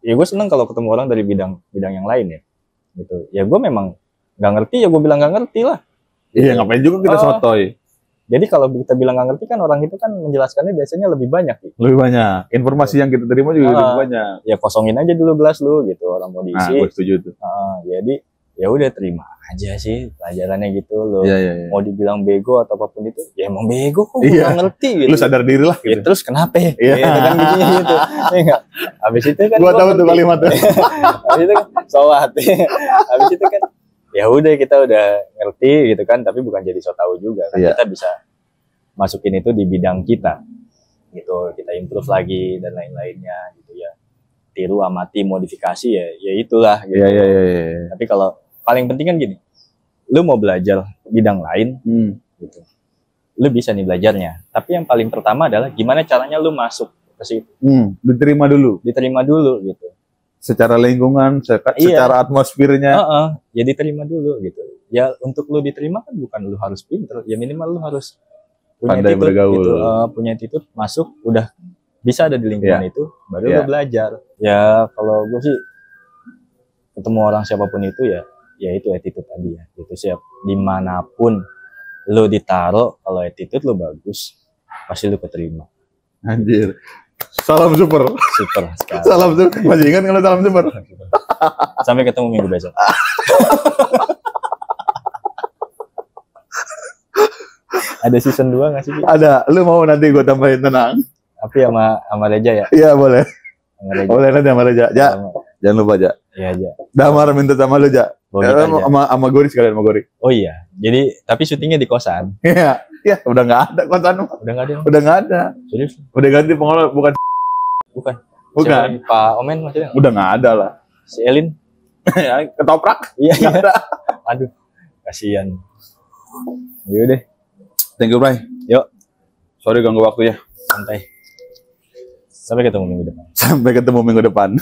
Ya gue seneng kalau ketemu orang dari bidang yang lain ya gitu. Ya gue memang nggak ngerti ya gue bilang nggak ngerti lah. Iya, ngapain juga kita sotoy. Jadi kalau kita bilang nggak ngerti kan, orang itu kan menjelaskannya biasanya lebih banyak. Gitu. Lebih banyak. Informasi yang kita terima juga lebih banyak. Ya kosongin aja dulu gelas lu gitu, orang mau diisi. Gue setuju tuh. Jadi ya udah terima aja sih pelajarannya gitu loh. Iya. Mau dibilang bego atau apapun itu, ya emang bego kok, nggak ngerti gitu. Lu sadar diri lah gitu. Ya, terus kenapa ya? Gitu kan gitu. Ya, habis itu kan gua tahu tuh kalimatnya. Habis itu kan sholat. Habis itu kan ya udah, kita udah ngerti gitu kan, tapi bukan jadi so tahu juga kan. Kita bisa masukin itu di bidang kita gitu, kita improve lagi dan lain-lainnya gitu ya. Tiru, amati, modifikasi ya itulah gitu. Iya. Tapi kalau paling penting kan gini, lu mau belajar bidang lain gitu, lu bisa nih belajarnya, tapi yang paling pertama adalah gimana caranya lu masuk ke situ. Diterima dulu gitu, secara lingkungan, secara atmosfernya. Ya diterima dulu gitu ya. Untuk lu diterima kan bukan lu harus pinter ya, minimal lu harus punya pandai bergaul gitu, punya attitude, masuk udah bisa ada di lingkungan itu, baru lu belajar. Ya kalau gue sih ketemu orang siapapun itu ya itu attitude tadi ya, itu siap dimanapun lu ditaruh, kalau attitude lu bagus pasti lu keterima. Anjir, salam super sekali. Salam super, masih ingat kalau salam super? Sampai ketemu minggu besok. Ada season 2 nggak sih? Ada, lu mau nanti gue tambahin, tenang. Tapi sama Reja ya? Iya boleh. Boleh nanti sama Reja. Jangan lupa Ja. Iya Ja. Damar minta sama lu Ja. Sama Gori sekalian, sama Gori. Oh iya. Jadi tapi syutingnya di kosan. Iya. Udah nggak ada kosan. Udah nggak ada. Serius? Udah ganti pengelola, bukan. Pak Omen maksudnya? Udah nggak ada lah. Si Elin? Ketoprak? Iya. Aduh, kasihan. Yaudah. Thank you, Bray. Yuk. Sorry ganggu waktunya. Santai. Sampai ketemu minggu depan.